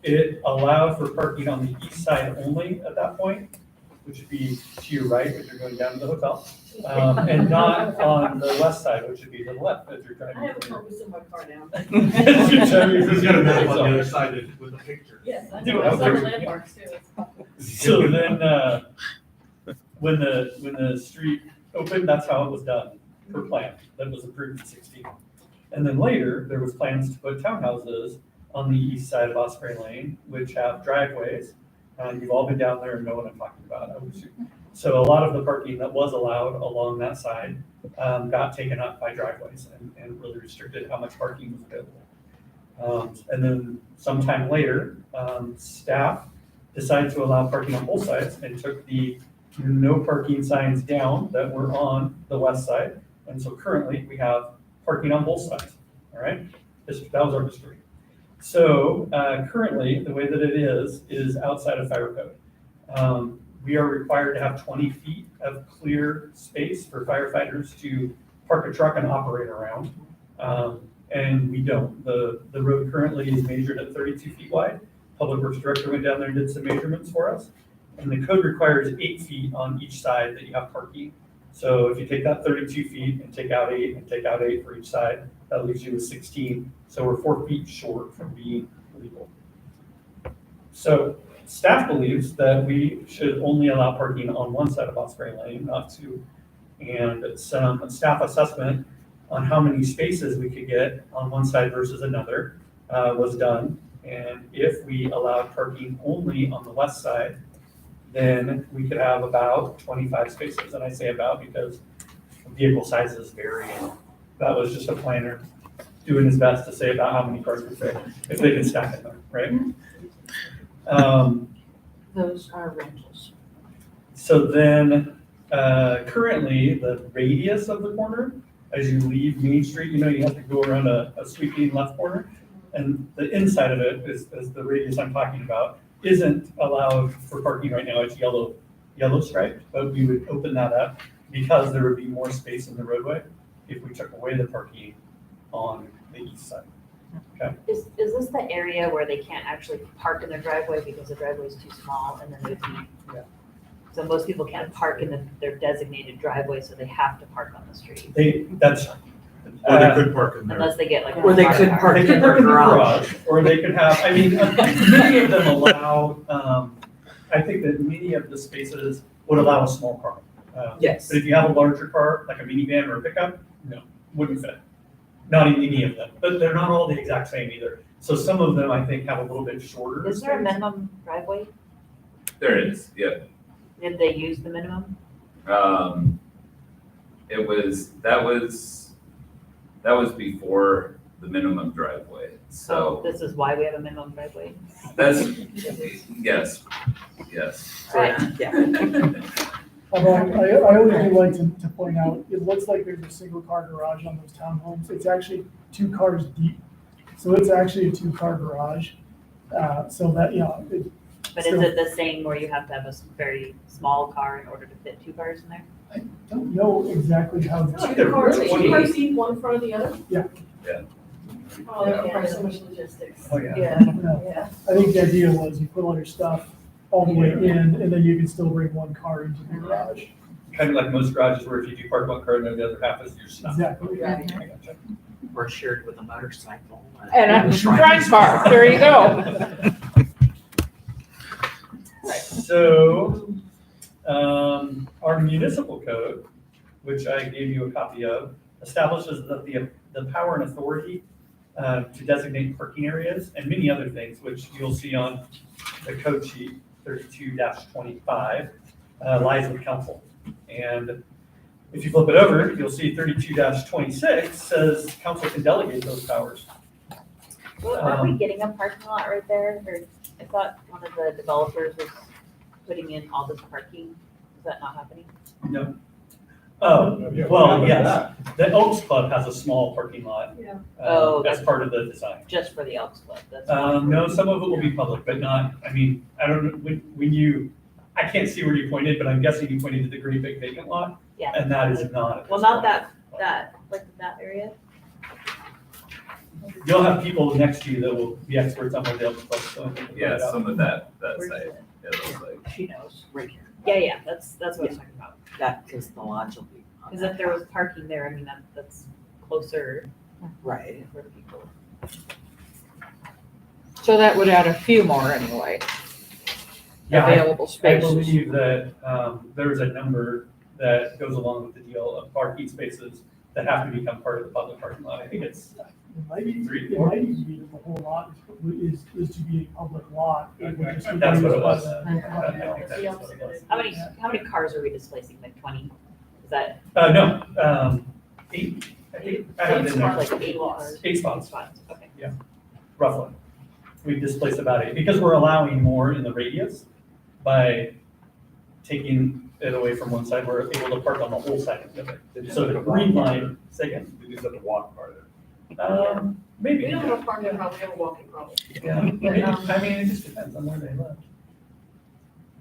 it allowed for parking on the east side only at that point, which would be to your right if you're going down to the hotel, and not on the west side, which would be to the left as you're driving. I have a purpose in my car now. You're driving this is gonna be on the yourself. other side with the picture. Yes, I Do know, it. I saw the landmarks too. So then, when the street opened, that's how it was done, per plan, that was approved in 16. And then later, there was plans to put townhouses on the east side of Osprey Lane, which have driveways. And you've all been down there and know what I'm talking about. I wish So a lot of the parking that was allowed along that side got taken up by driveways and really restricted how much parking was available. And then sometime later, staff decided to allow parking on both sides and took the no parking signs down that were on the west side. And so currently we have parking on both sides, all right? That was our history. So currently, the way that it is outside of fire code. We are required to have 20 feet of clear space for firefighters to park a truck and operate around. And we don't. The road currently is measured at 32 feet wide. Public Works Director went down there and did some measurements for us. And the code requires 8 feet on each side that you have parking. So if you take that 32 feet and take out 8 and take out 8 for each side, that leaves you with 16. So we're 4 feet short from being legal. So staff believes that we should only allow parking on one side of Osprey Lane, not two. And some staff assessment on how many spaces we could get on one side versus another was done. And if we allowed parking only on the west side, then we could have about 25 spaces. And I say about because vehicle sizes vary. And that was just a planner doing his best to say about how many cars would fit, if they can stack in there, right? Those are rentals. So then, currently, the radius of the corner, as you leave Main Street, you have to go around a sweeping left corner. And the inside of it is the radius I'm talking about, isn't allowed for parking right now. It's yellow striped, but we would open that up because there would be more space in the roadway if we took away the parking on the east side. Okay. Is this the area where they can't actually park in their driveway because the driveway is too small and then they would be? Yeah. So most people can't park in their designated driveway, so they have to park on the street Or they could park in there. unless they get like. Or they could park They in could their park in the garage. garage, or they could have, many of them allow, I think that many of the spaces would allow a small car. Yes. But if you have a larger car, like a minivan or a pickup, no, wouldn't fit. Not in any of them, but they're not all the exact same either. So some of them, I think, have a little bit shorter. Is there a space. minimum driveway? There is, yeah. Did they use the minimum? That was before the minimum driveway, so This is why we have a minimum driveway. that's, yes. Right. Yeah. Although I always do like to point out, it looks like there's a single car garage on those townhomes. It's actually 2 cars deep. So it's actually a 2-car garage. So that, But is it the same where you have to have a very small car in order to fit 2 cars in there? I don't know exactly how this. Either Cars, way. two cars deep, one in front of the other? Yeah. Yeah. Oh, that requires so much logistics. Oh, yeah. Yeah. I think the idea was you put all your stuff all the way in, and then you can still bring 1 car into the garage. Kind of like most garages where if you do park 1 car, then the other half is your stuff. Exactly. I gotcha. Or shared with a motorcycle. And a shrine bar, there you go. So, our municipal code, which I gave you a copy of, establishes that the power and authority to designate parking areas and many other things, which you'll see on the code sheet 32-25, lies with council. And if you flip it over, you'll see 32-26 says council can delegate those powers. Well, aren't we getting a parking lot right there? Or I thought one of the developers was putting in all this parking. Is that not happening? No. Oh, well, yes. The Elks Club has a small parking lot Yeah. as part of the design. Just for the Elks Club? That's not No, some of it will be public, but not, I don't know, I can't see where you pointed, but I'm guessing you pointed to the great big vacant lot, Yeah. and that is not. Well, not that area. You'll have people next to you that will be experts on what the Elks Club is. So they can Yeah, put it up. some of that Where's side, it? it looks like. She knows. Right here. Yeah, that's what I was talking about. That, because the lodge will be. on Because that if there was parking there, I mean, that's closer Right. for people. So that would add a few more anyway, Yeah, available I spaces. believe that there's a number that goes along with the deal of parking spaces that have to become part of the public parking lot. I think it's It might even be that the whole lot is to be a public lot. It would just be That's what it used by was. the- I think that's what it was. How many cars are we displacing, like 20? Is that? No, 8, I think, I have it in there. Like 8 cars? 8 spots, Okay. roughly. We've displaced about 8, because we're allowing more in the radius by taking it away from one side, we're able to park on the whole side of the other. So the green line, say again, You just have to walk farther. maybe. We don't have a parking problem, we have a walking problem. Yeah, maybe. I mean, it just depends on where they live.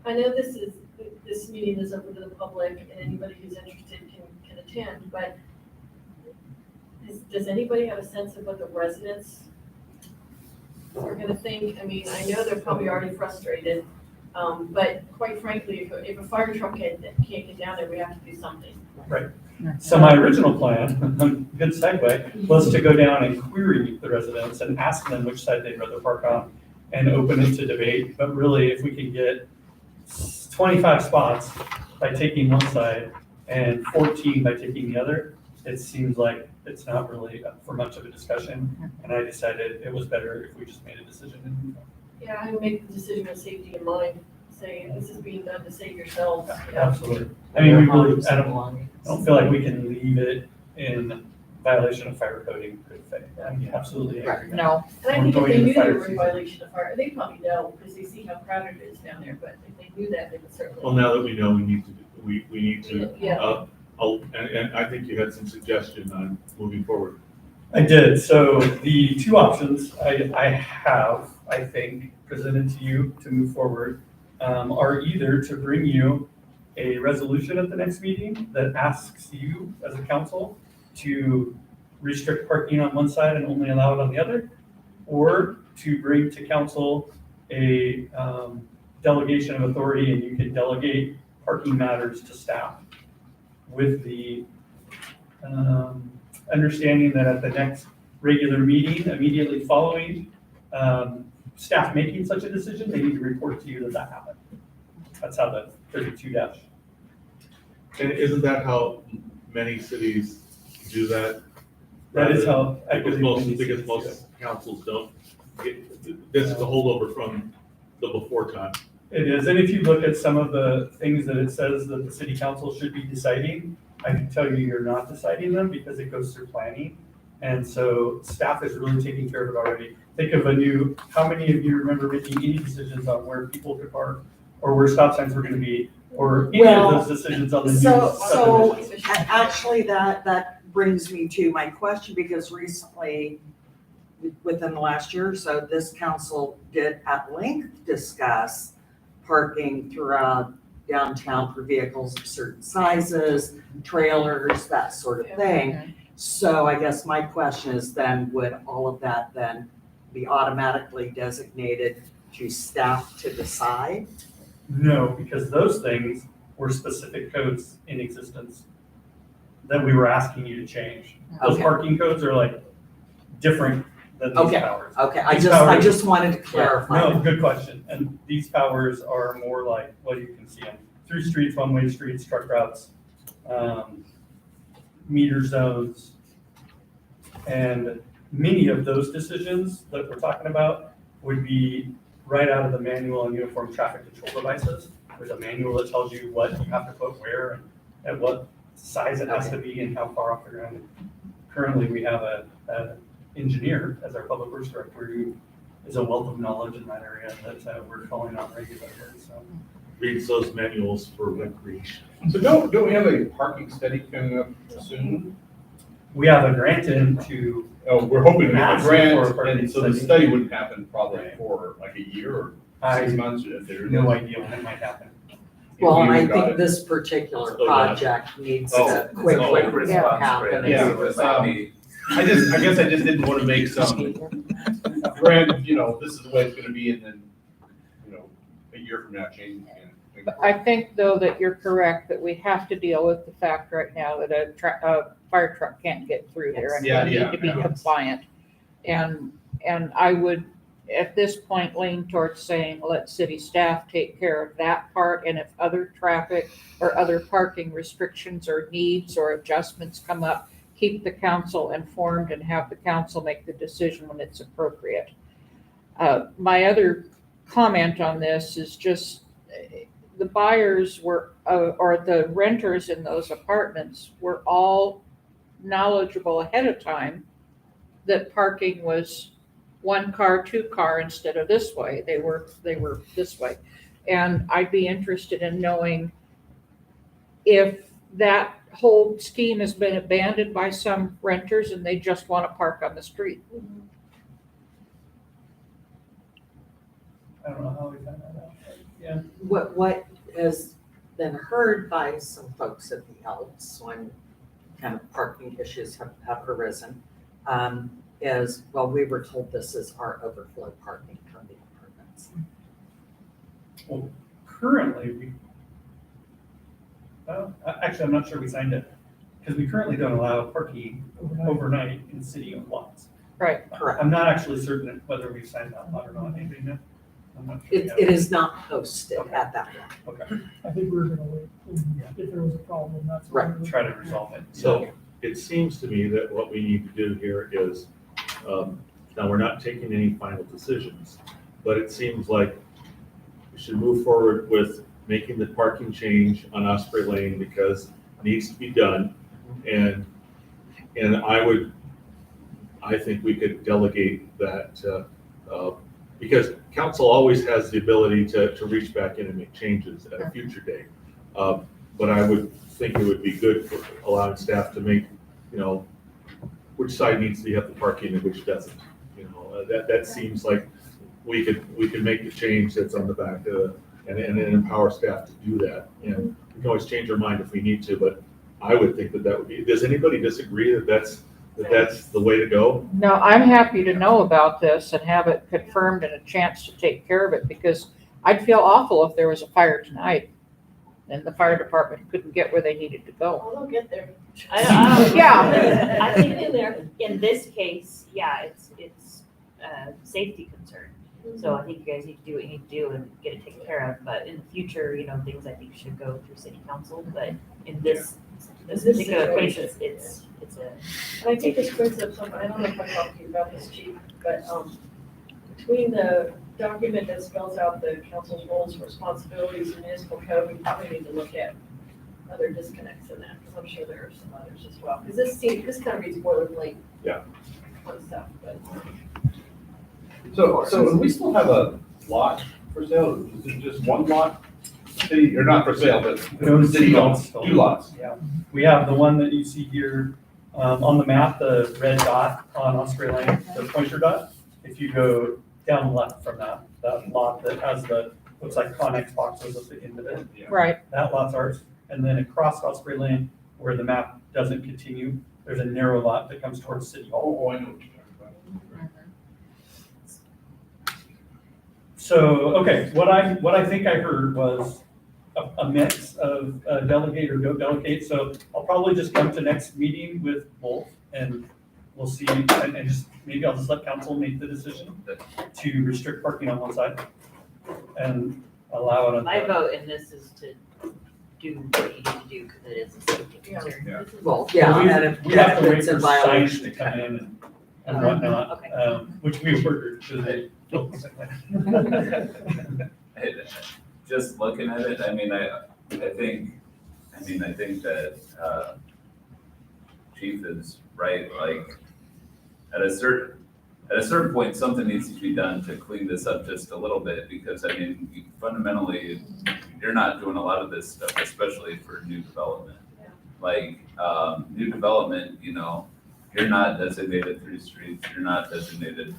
I know this meeting is open to the public and anybody who's interested can attend, but does anybody have a sense of what the residents are gonna think? I mean, I know they're probably already frustrated, but quite frankly, if a fire truck can't get down there, we have to do something. So my original plan, good segue, was to go down and query the residents and ask them which side they'd rather park on and open it to debate. But really, if we can get 25 spots by taking one side and 14 by taking the other, it seems like it's not really up for much of a discussion. And I decided it was better if we just made a decision. Yeah, I make the decision with safety in mind, saying this is being done to save yourselves. Absolutely. I mean, we really, I don't feel like we can leave it in violation of fire code in good faith. I mean, absolutely agree. No, And I think if We're they going knew to they fire were in violation of fire, they probably know, because they see how crowded it is down there, but if they knew that, they would certainly. Well, now that we know, we need to, Yeah. and I think you had some suggestion on moving forward. I did. So the 2 options I have, I think, presented to you to move forward are either to bring you a resolution at the next meeting that asks you as a council to restrict parking on one side and only allow it on the other, or to bring to council a delegation of authority and you can delegate parking matters to staff with the understanding that at the next regular meeting, immediately following staff making such a decision, they need to report to you that happened. That's how the 32-. And isn't that how many cities do that? That is how I Because believe many because cities do most councils don't. This is a holdover from the before time. It is, and if you look at some of the things that it says that the city council should be deciding, I can tell you you're not deciding them because it goes through planning. And so staff is really taking care of it already. Think of how many of you remember making any decisions on where people could park or where stop signs were gonna be, or any of those decisions on the new So subdivision? actually that brings me to my question, because recently, within the last year or so, this council did at length discuss parking throughout downtown for vehicles of certain sizes, trailers, that sort of thing. So I guess my question is then, would all of that then be automatically designated to staff to decide? No, because those things were specific codes in existence that we were asking you to change. Those Okay. parking codes are like different than these Okay. powers. Okay, I These just powers- wanted to clarify. No, good question. And these powers are more like, what you can see them, through streets, one-way streets, truck routes, meter zones. And many of those decisions that we're talking about would be right out of the manual on uniform traffic control devices. There's a manual that tells you what you have to put where and at what size it has to be and how far off the ground. Currently, we have a engineer as our public works director who is a wealth of knowledge in that area that we're calling on regularly, so. Reads those manuals for recreation. So don't we have a parking study coming up soon? We have a grant in to, Oh, we're hoping to get a Ask for a grant, parking and so the study. study wouldn't happen probably Right. for like a year or I 6 months if have there. no idea when it might happen. Well, and I You got think it. this particular Oh, yeah. project needs Oh, to Quick quickly response happen. rate. Yeah, So it might be- I guess I just didn't want to make some grand, this is the way it's gonna be, and then, a year from now change again. but I think though that you're correct, that we have to deal with the fact right now that a fire truck can't get through there and Yeah, we yeah, need to be yeah. compliant. And I would, at this point, lean towards saying, let city staff take care of that part. And if other traffic or other parking restrictions or needs or adjustments come up, keep the council informed and have the council make the decision when it's appropriate. My other comment on this is just the buyers were, or the renters in those apartments were all knowledgeable ahead of time that parking was 1 car, 2 car instead of this way. They were this way. And I'd be interested in knowing if that whole scheme has been abandoned by some renters and they just want to park on the street. I don't know how we found that out, but yeah. What has been heard by some folks at the Elks when kind of parking issues have arisen, is, well, we were told this is our overflow parking from the apartments. Well, currently, actually, I'm not sure we signed it, because we currently don't allow parking overnight in city-owned lots. Right. Correct. I'm not actually certain whether we've signed that lot or not, anybody know? I'm not sure. It is not posted at that point. Okay, I think we were gonna wait, and if there was a problem, that's. what we would- try to resolve it. So it seems to me that what we need to do here is, now we're not taking any final decisions, but it seems like we should move forward with making the parking change on Osprey Lane because it needs to be done. And I think we could delegate that, because council always has the ability to reach back in and make changes at a future date. But I would think it would be good for allowing staff to make, which side needs to have the parking and which doesn't. That seems like we could make the change that's on the back and empower staff to do that. And we can always change our mind if we need to, but I would think that would be, does anybody disagree that that's the way to go? No, I'm happy to know about this and have it confirmed and a chance to take care of it because I'd feel awful if there was a fire tonight and the fire department couldn't get where they needed to go. Oh, they'll get there. Yeah. I think in this case, yeah, it's a safety concern. So I think you guys need to do what you need to do and get it taken care of. But in the future, things I think should go through city council. But in this particular case, it's a. And I think this brings up something, I don't know if I talked to you about this, Chief, but, between the document that spells out the council's roles, responsibilities, and municipal code, we probably need to look at other disconnects in that, because I'm sure there are some others as well. Because this kind of reads boilerplate. Yeah. Fun stuff, but. So we still have a lot for sale, is it just one lot? City, or not for sale, but No, city owns 2 lots. Yeah, we have the one that you see here, on the map, the red dot on Osprey Lane, the pointer dot. If you go down left from that lot that has looks like Connex boxes at the end of it, Right. that lot's ours. And then across Osprey Lane, where the map doesn't continue, there's a narrow lot that comes towards City Hall. Oh, I know what you're talking about. So, okay, what I think I heard was a mix of delegate or don't delegate. So I'll probably just come to next meeting with both and we'll see, and just, maybe I'll just let council make the decision to restrict parking on one side and allow it on the My other. vote in this is to do what you need to do because it is a safety concern. Yeah. This is- Well, yeah, We- and if We have to wait it's for in signs violation. to come in and whatnot, Okay. which we ordered, so they. Just looking at it, I think that, Chief is right, like, at a certain point, something needs to be done to clean this up just a little bit, because, fundamentally, you're not doing a lot of this stuff, especially for new development. Yeah. Like, new development, you're not designated through streets, you're not designated,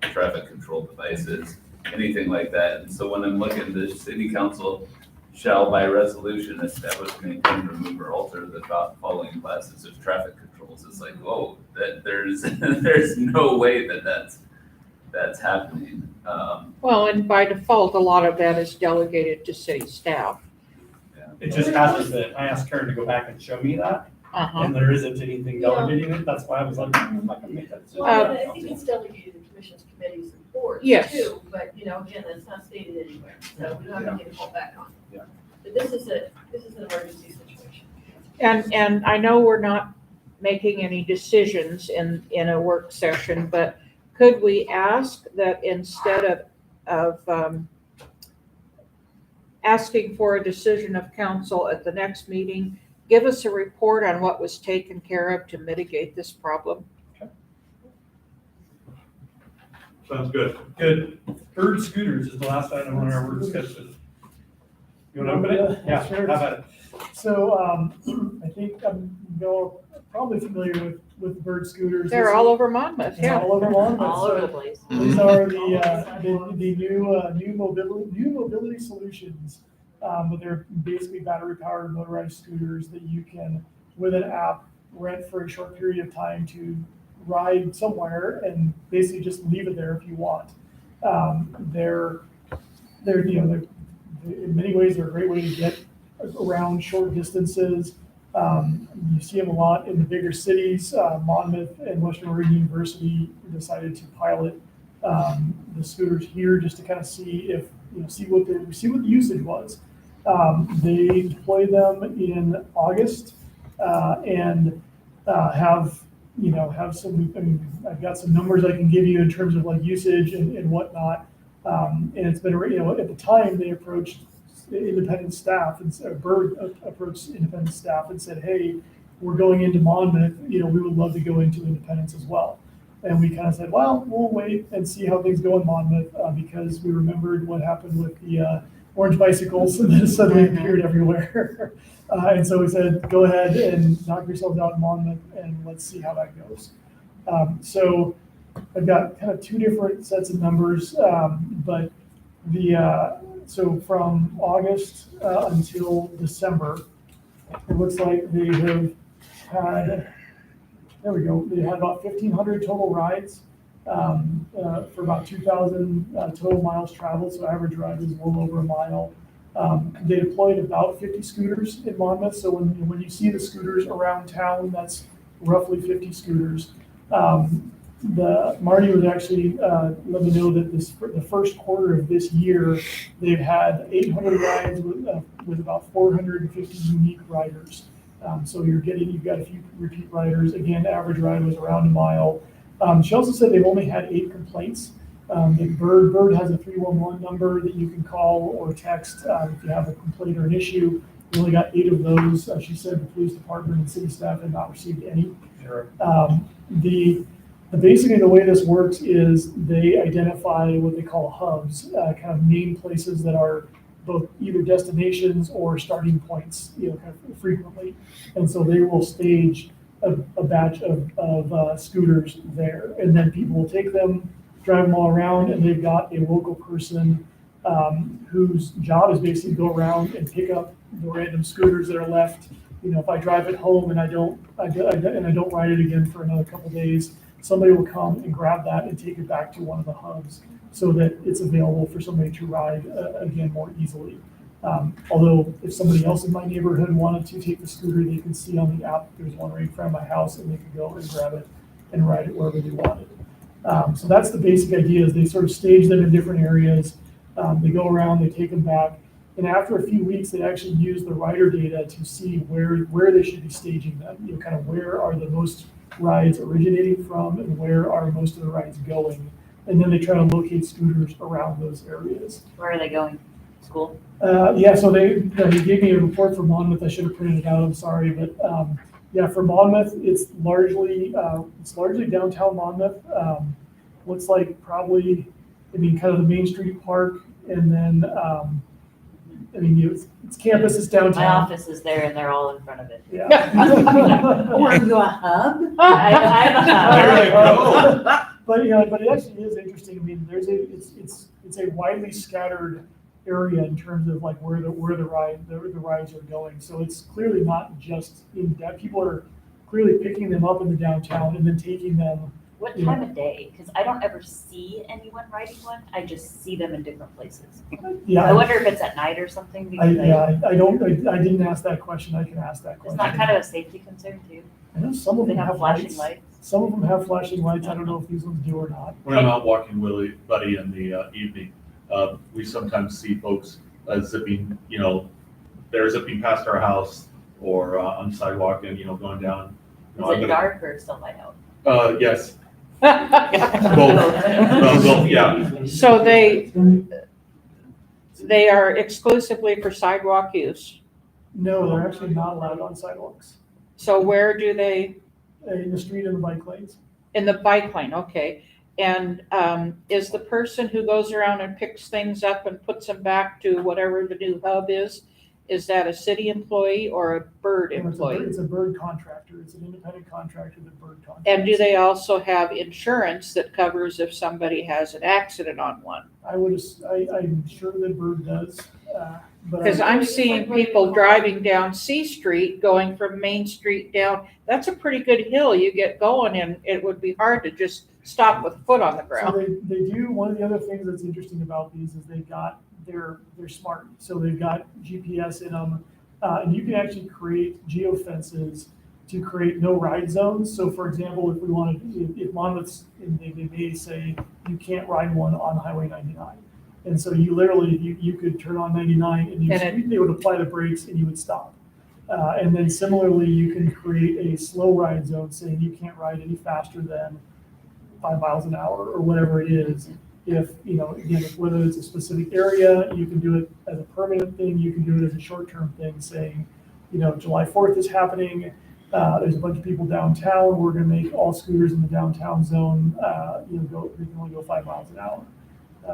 traffic control devices, anything like that. And so when I'm looking at this, city council shall by resolution establish, maintain, remove, or alter the following classes of traffic controls. It's like, whoa, that there's no way that's happening. Well, and by default, a lot of that is delegated to city staff. It just hasn't been. I asked Karen to go back and show me that, Uh-huh. and there isn't anything delegating it. That's why I was like, I'm not gonna make that decision. Well, I think it's delegated to commissions, committees, and boards Yes. too, but, again, that's not stated anywhere, so we don't have anything to fall back on. Yeah. But this is an emergency situation. And I know we're not making any decisions in a work session, but could we ask that instead of asking for a decision of council at the next meeting, give us a report on what was taken care of to mitigate this problem? Sounds good. Good. Bird scooters is the last item on our work schedule. You want to open it? Yeah, Sure. how about it? So, I think you're probably familiar with bird scooters. They're all over Monmouth, They're yeah. all over Monmouth. All So over the place. these are the new mobility solutions. But they're basically battery powered motorized scooters that you can, with an app, rent for a short period of time to ride somewhere and basically just leave it there if you want. They're in many ways, they're a great way to get around short distances. You see them a lot in the bigger cities. Monmouth and Western Oregon University decided to pilot the scooters here just to kind of see if, see what the usage was. They deployed them in August and have some, I've got some numbers I can give you in terms of like usage and whatnot. And it's been, at the time they approached independent staff and Bird approached independent staff and said, hey, we're going into Monmouth, we would love to go into Independence as well. And we kind of said, well, we'll wait and see how things go in Monmouth because we remembered what happened with the orange bicycles that suddenly appeared everywhere. And so we said, go ahead and knock yourselves out in Monmouth and let's see how that goes. So I've got kind of two different sets of numbers, but so from August until December, it looks like they have had, there we go, they had about 1,500 total rides for about 2,000 total miles traveled, so average ride is a little over a mile. They deployed about 50 scooters in Monmouth, so when you see the scooters around town, that's roughly 50 scooters. Marty was actually let me know that the first quarter of this year, they've had 800 rides with about 450 unique riders. So you've got a few repeat riders. Again, average ride was around a mile. She also said they've only had 8 complaints. Bird has a 311 number that you can call or text if you have a complaint or an issue. We only got 8 of those. She said the police department and city staff had not received any. Sure. Basically, the way this works is they identify what they call hubs, kind of main places that are both either destinations or starting points, kind of frequently. And so they will stage a batch of scooters there, and then people will take them, drive them all around, and they've got a local person whose job is basically to go around and pick up the random scooters that are left. If I drive it home and I don't ride it again for another couple days, somebody will come and grab that and take it back to one of the hubs so that it's available for somebody to ride again more easily. Although if somebody else in my neighborhood wanted to take the scooter, they can see on the app, there's one right in front of my house, and they can go and grab it and ride it wherever they wanted. So that's the basic idea, is they sort of stage them in different areas. They go around, they take them back. And after a few weeks, they actually use the rider data to see where they should be staging them. Kind of where are the most rides originating from and where are most of the rides going. And then they try to locate scooters around those areas. Where are they going? School? Yeah, so he gave me a report for Monmouth. I should have printed it out, I'm sorry. But yeah, for Monmouth, it's largely downtown Monmouth. Looks like probably, kind of the Main Street Park, and then, it's campus, it's downtown. My office is there and they're all in front of it. Yeah. Or are you a hub? There you go. But it actually is interesting. It's a widely scattered area in terms of like where the rides are going. So it's clearly not just in that. People are clearly picking them up in the downtown and then taking them. What time of day? Because I don't ever see anyone riding one. I just see them in different places. Yeah. I wonder if it's at night or something. Because I didn't ask that question. I can ask that it's question. not kind of a safety concern too. I know some of They them have flashing lights. Some of them have flashing lights. I don't know if these ones do or not. When I'm out walking with Buddy in the evening, we sometimes see folks zipping, they're zipping past our house or on the sidewalk and, going down No, I'm Is it dark or still light out? Yes, well, yeah, So they are exclusively for sidewalk use. No, they're actually not allowed on sidewalks, So where do they, in the street and the bike lanes. in the bike lane, okay. And is the person who goes around and picks things up and puts them back to whatever the new hub is that a city employee or a bird And employee? It's a bird contractor, it's an independent contractor that bird contracts. And do they also have insurance that covers if somebody has an accident on one? I'm sure that bird does, but. Because I'm seeing people driving down C Street, going from Main Street down. That's a pretty good hill you get going, and it would be hard to just stop with foot on the So ground. they do, one of the other things that's interesting about these is they're smart. So they've got GPS in them, and you can actually create geofences to create no ride zones. So for example, if we wanted, if Monmouth's, and they may say you can't ride one on Highway 99. And so you literally, you could turn on 99 and they would apply the brakes and you would stop. And then similarly, you can create a slow ride zone saying you can't ride any faster than 5 miles an hour or whatever it is. If, again, whether it's a specific area, you can do it as a permanent thing, you can do it as a short-term thing, saying, July 4th is happening, there's a bunch of people downtown, we're gonna make all scooters in the downtown zone, they can only go 5 miles an hour.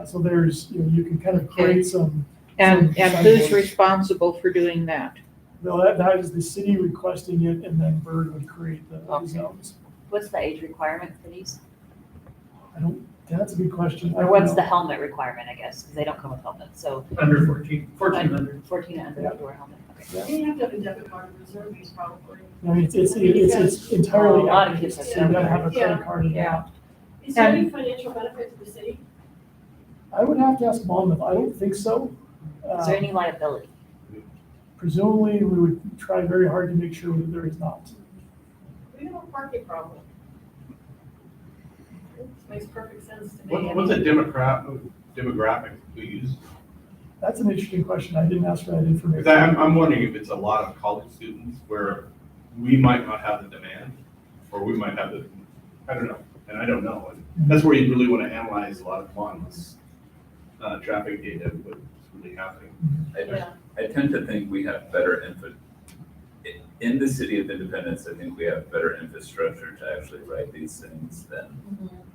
So there's, you can kind of create some. And some who's sidewalks. responsible for doing that? No, that is the city requesting it, and then Bird would create the zones. What's the age requirement for these? That's a good question. Or what's the helmet requirement, I guess, because they don't come with helmets, so. Under 1400. 14 and under to wear a helmet, okay. You have to have a debit card reserve use probably. I mean, it's entirely. A lot of kids have So you gotta have a Yeah. credit card in Yeah. that. Is there any financial benefit to the city? I would have to ask Monmouth, I don't think so. Is there any liability? Presumably, we would try very hard to make sure that there is not. We have a parking problem. It makes perfect sense to me. What's the demographic we use? That's an interesting question, I didn't ask for that information. Because I'm wondering if it's a lot of college students where we might not have the demand, or we might have the, I don't know, and I don't know. And that's where you really want to analyze a lot of funds, traffic data, what's really happening. I tend to think we have better in the city of Independence. I think we have better infrastructure to actually write these things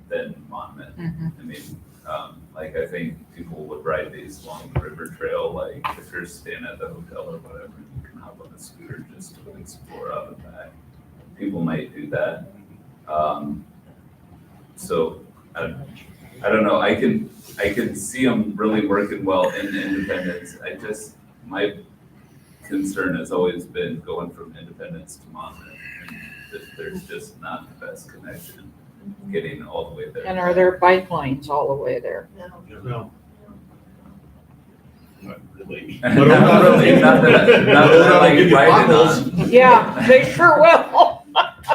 than Monmouth. I mean, I think people would ride these along the river trail, like if you're staying at the hotel or whatever, you can hop on a scooter just to explore out the back. People might do that. So I don't know. I can see them really working well in Independence. My concern has always been going from Independence to Monmouth. And there's just not the best connection getting all the way there. And are there bike lanes all the way there? no. Not really. Not really, not that I Give like you riding potholes. on. Yeah, they sure will.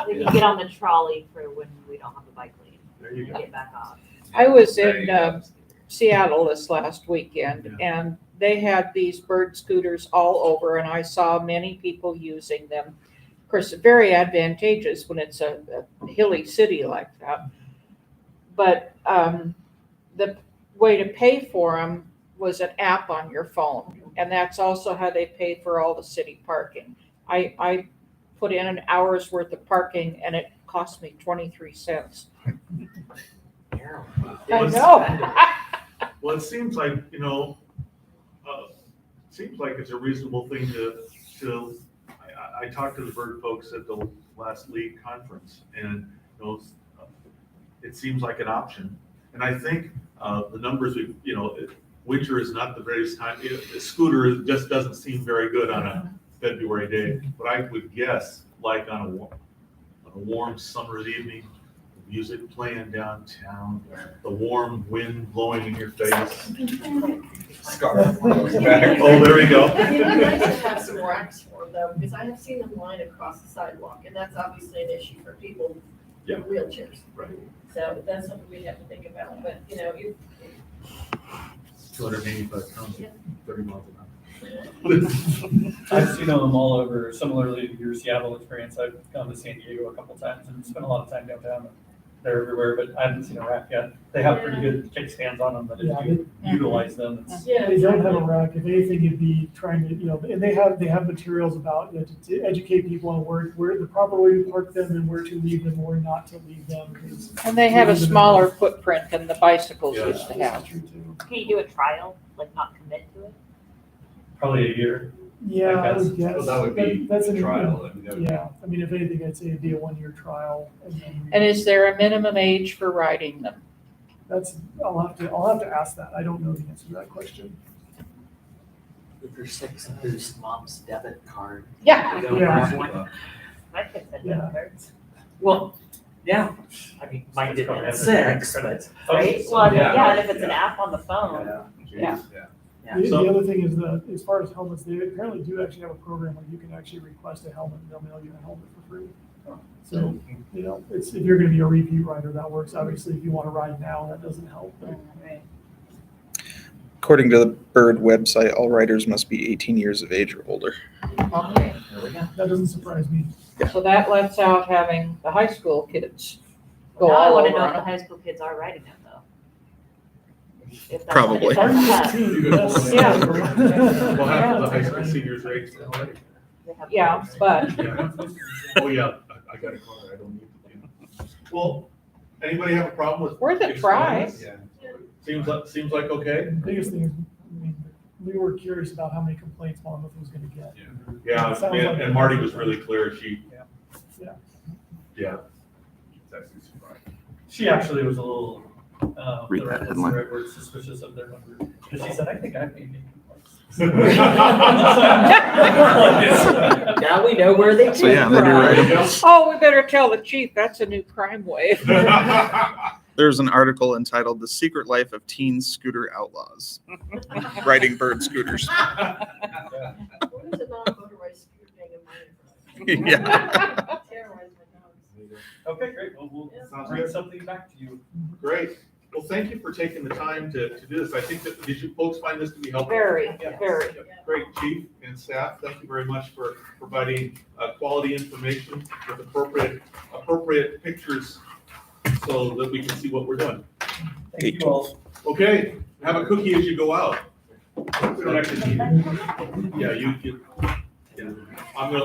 We can get on the trolley for when we don't have a bike lane There you and go. get back off. I was There you in go. Seattle this last weekend, and they had these bird scooters all over, and I saw many people using them. Of course, very advantageous when it's a hilly city like that. But the way to pay for them was an app on your phone, and that's also how they pay for all the city parking. I put in an hour's worth of parking, and it cost me 23 cents. I know. Well, it seems like, seems like it's a reasonable thing I talked to the bird folks at the last league conference, and, it seems like an option. And I think, the numbers, winter is not the greatest time, a scooter just doesn't seem very good on a February day, but I would guess, like on a warm summer's evening, music playing downtown, the warm wind blowing in your face. Scarf. Oh, there we go. It'd be nice to have some racks for them, though, because I have seen them lying across the sidewalk, and that's obviously an issue for people in wheelchairs. Right. So that's something we have to think about, but, 285 pounds, 30 miles an I've seen them all over. Similarly to your Seattle experience, I've gone to San Diego a couple times and spent a lot of time downtown. They're everywhere, but I haven't seen a rack yet. They have pretty good kickstands on them, but if Yeah, you utilize them, it's. Yeah. They don't have a rack. If anything, you'd be trying to, and they have materials about, to educate people on where the proper way to park them and where to leave them, where not to leave them. And they have a smaller footprint than the bicycles Yeah. used to have. That's true too. Can you do a trial, like not commit to it? Probably a year. Yeah, I would guess. Well, that would be That's a an- trial. I mean, that would be- Yeah, I mean, if anything, I'd say it'd be a 1-year trial. And is there a minimum age for riding them? I'll have to ask that. I don't know the answer to that question. With their 6 Boost Mom's debit card. Yeah. You don't Yeah. have one? My kids said Yeah. no cards. Well, yeah, I mean, mine did at 6, but. Right? Well, Yeah. yeah, and if it's an app on the phone, Yeah. Yeah. The So- other thing is that, as far as helmets, they apparently do actually have a program where you can actually request a helmet and they'll mail you a helmet for free. So, if you're gonna be a repeat rider, that works. Obviously, if you wanna ride now, that doesn't help. but- According to the Bird website, all riders must be 18 years of age or older. Okay, That doesn't surprise me. so that lets out having the high school kids go now I all wanna over know on if the them. high school kids are riding them though. If that's- Probably. if that's a test. Yeah. We'll have the high school seniors rates. They have- Yeah, but Yeah. Oh, yeah, I got a car, I don't need to. Well, anybody have a problem with? Worth a try. exploring this? Seems like okay? The biggest thing is, I mean, we were curious about how many complaints Monmouth was gonna get. Yeah, and Marty was really clear, Yeah. yeah. It's actually surprising. She actually was a little, Read that what's the headline. right word, suspicious of their number. Because she said, I think I've made complaints. Now we know where they came So yeah, maybe from. ride 'em. oh, we better tell the chief, that's a new crime wave. There's an article entitled "The Secret Life of Teen Scooter Outlaws," riding bird scooters. What is a non-motorized scooter thing in my Yeah. Terrorize my dogs. Okay, great. Well, we'll Yeah. bring something back to you. Great. Well, thank you for taking the time to do this. I think that, did you folks find this to be helpful? Very, Yeah. very. Great, Chief and staff, thank you very much for providing quality information with appropriate pictures so that we can see what we're doing. Thank you all. Okay, have a cookie as you go out. We don't actually need it. Yeah, yeah. I'm gonna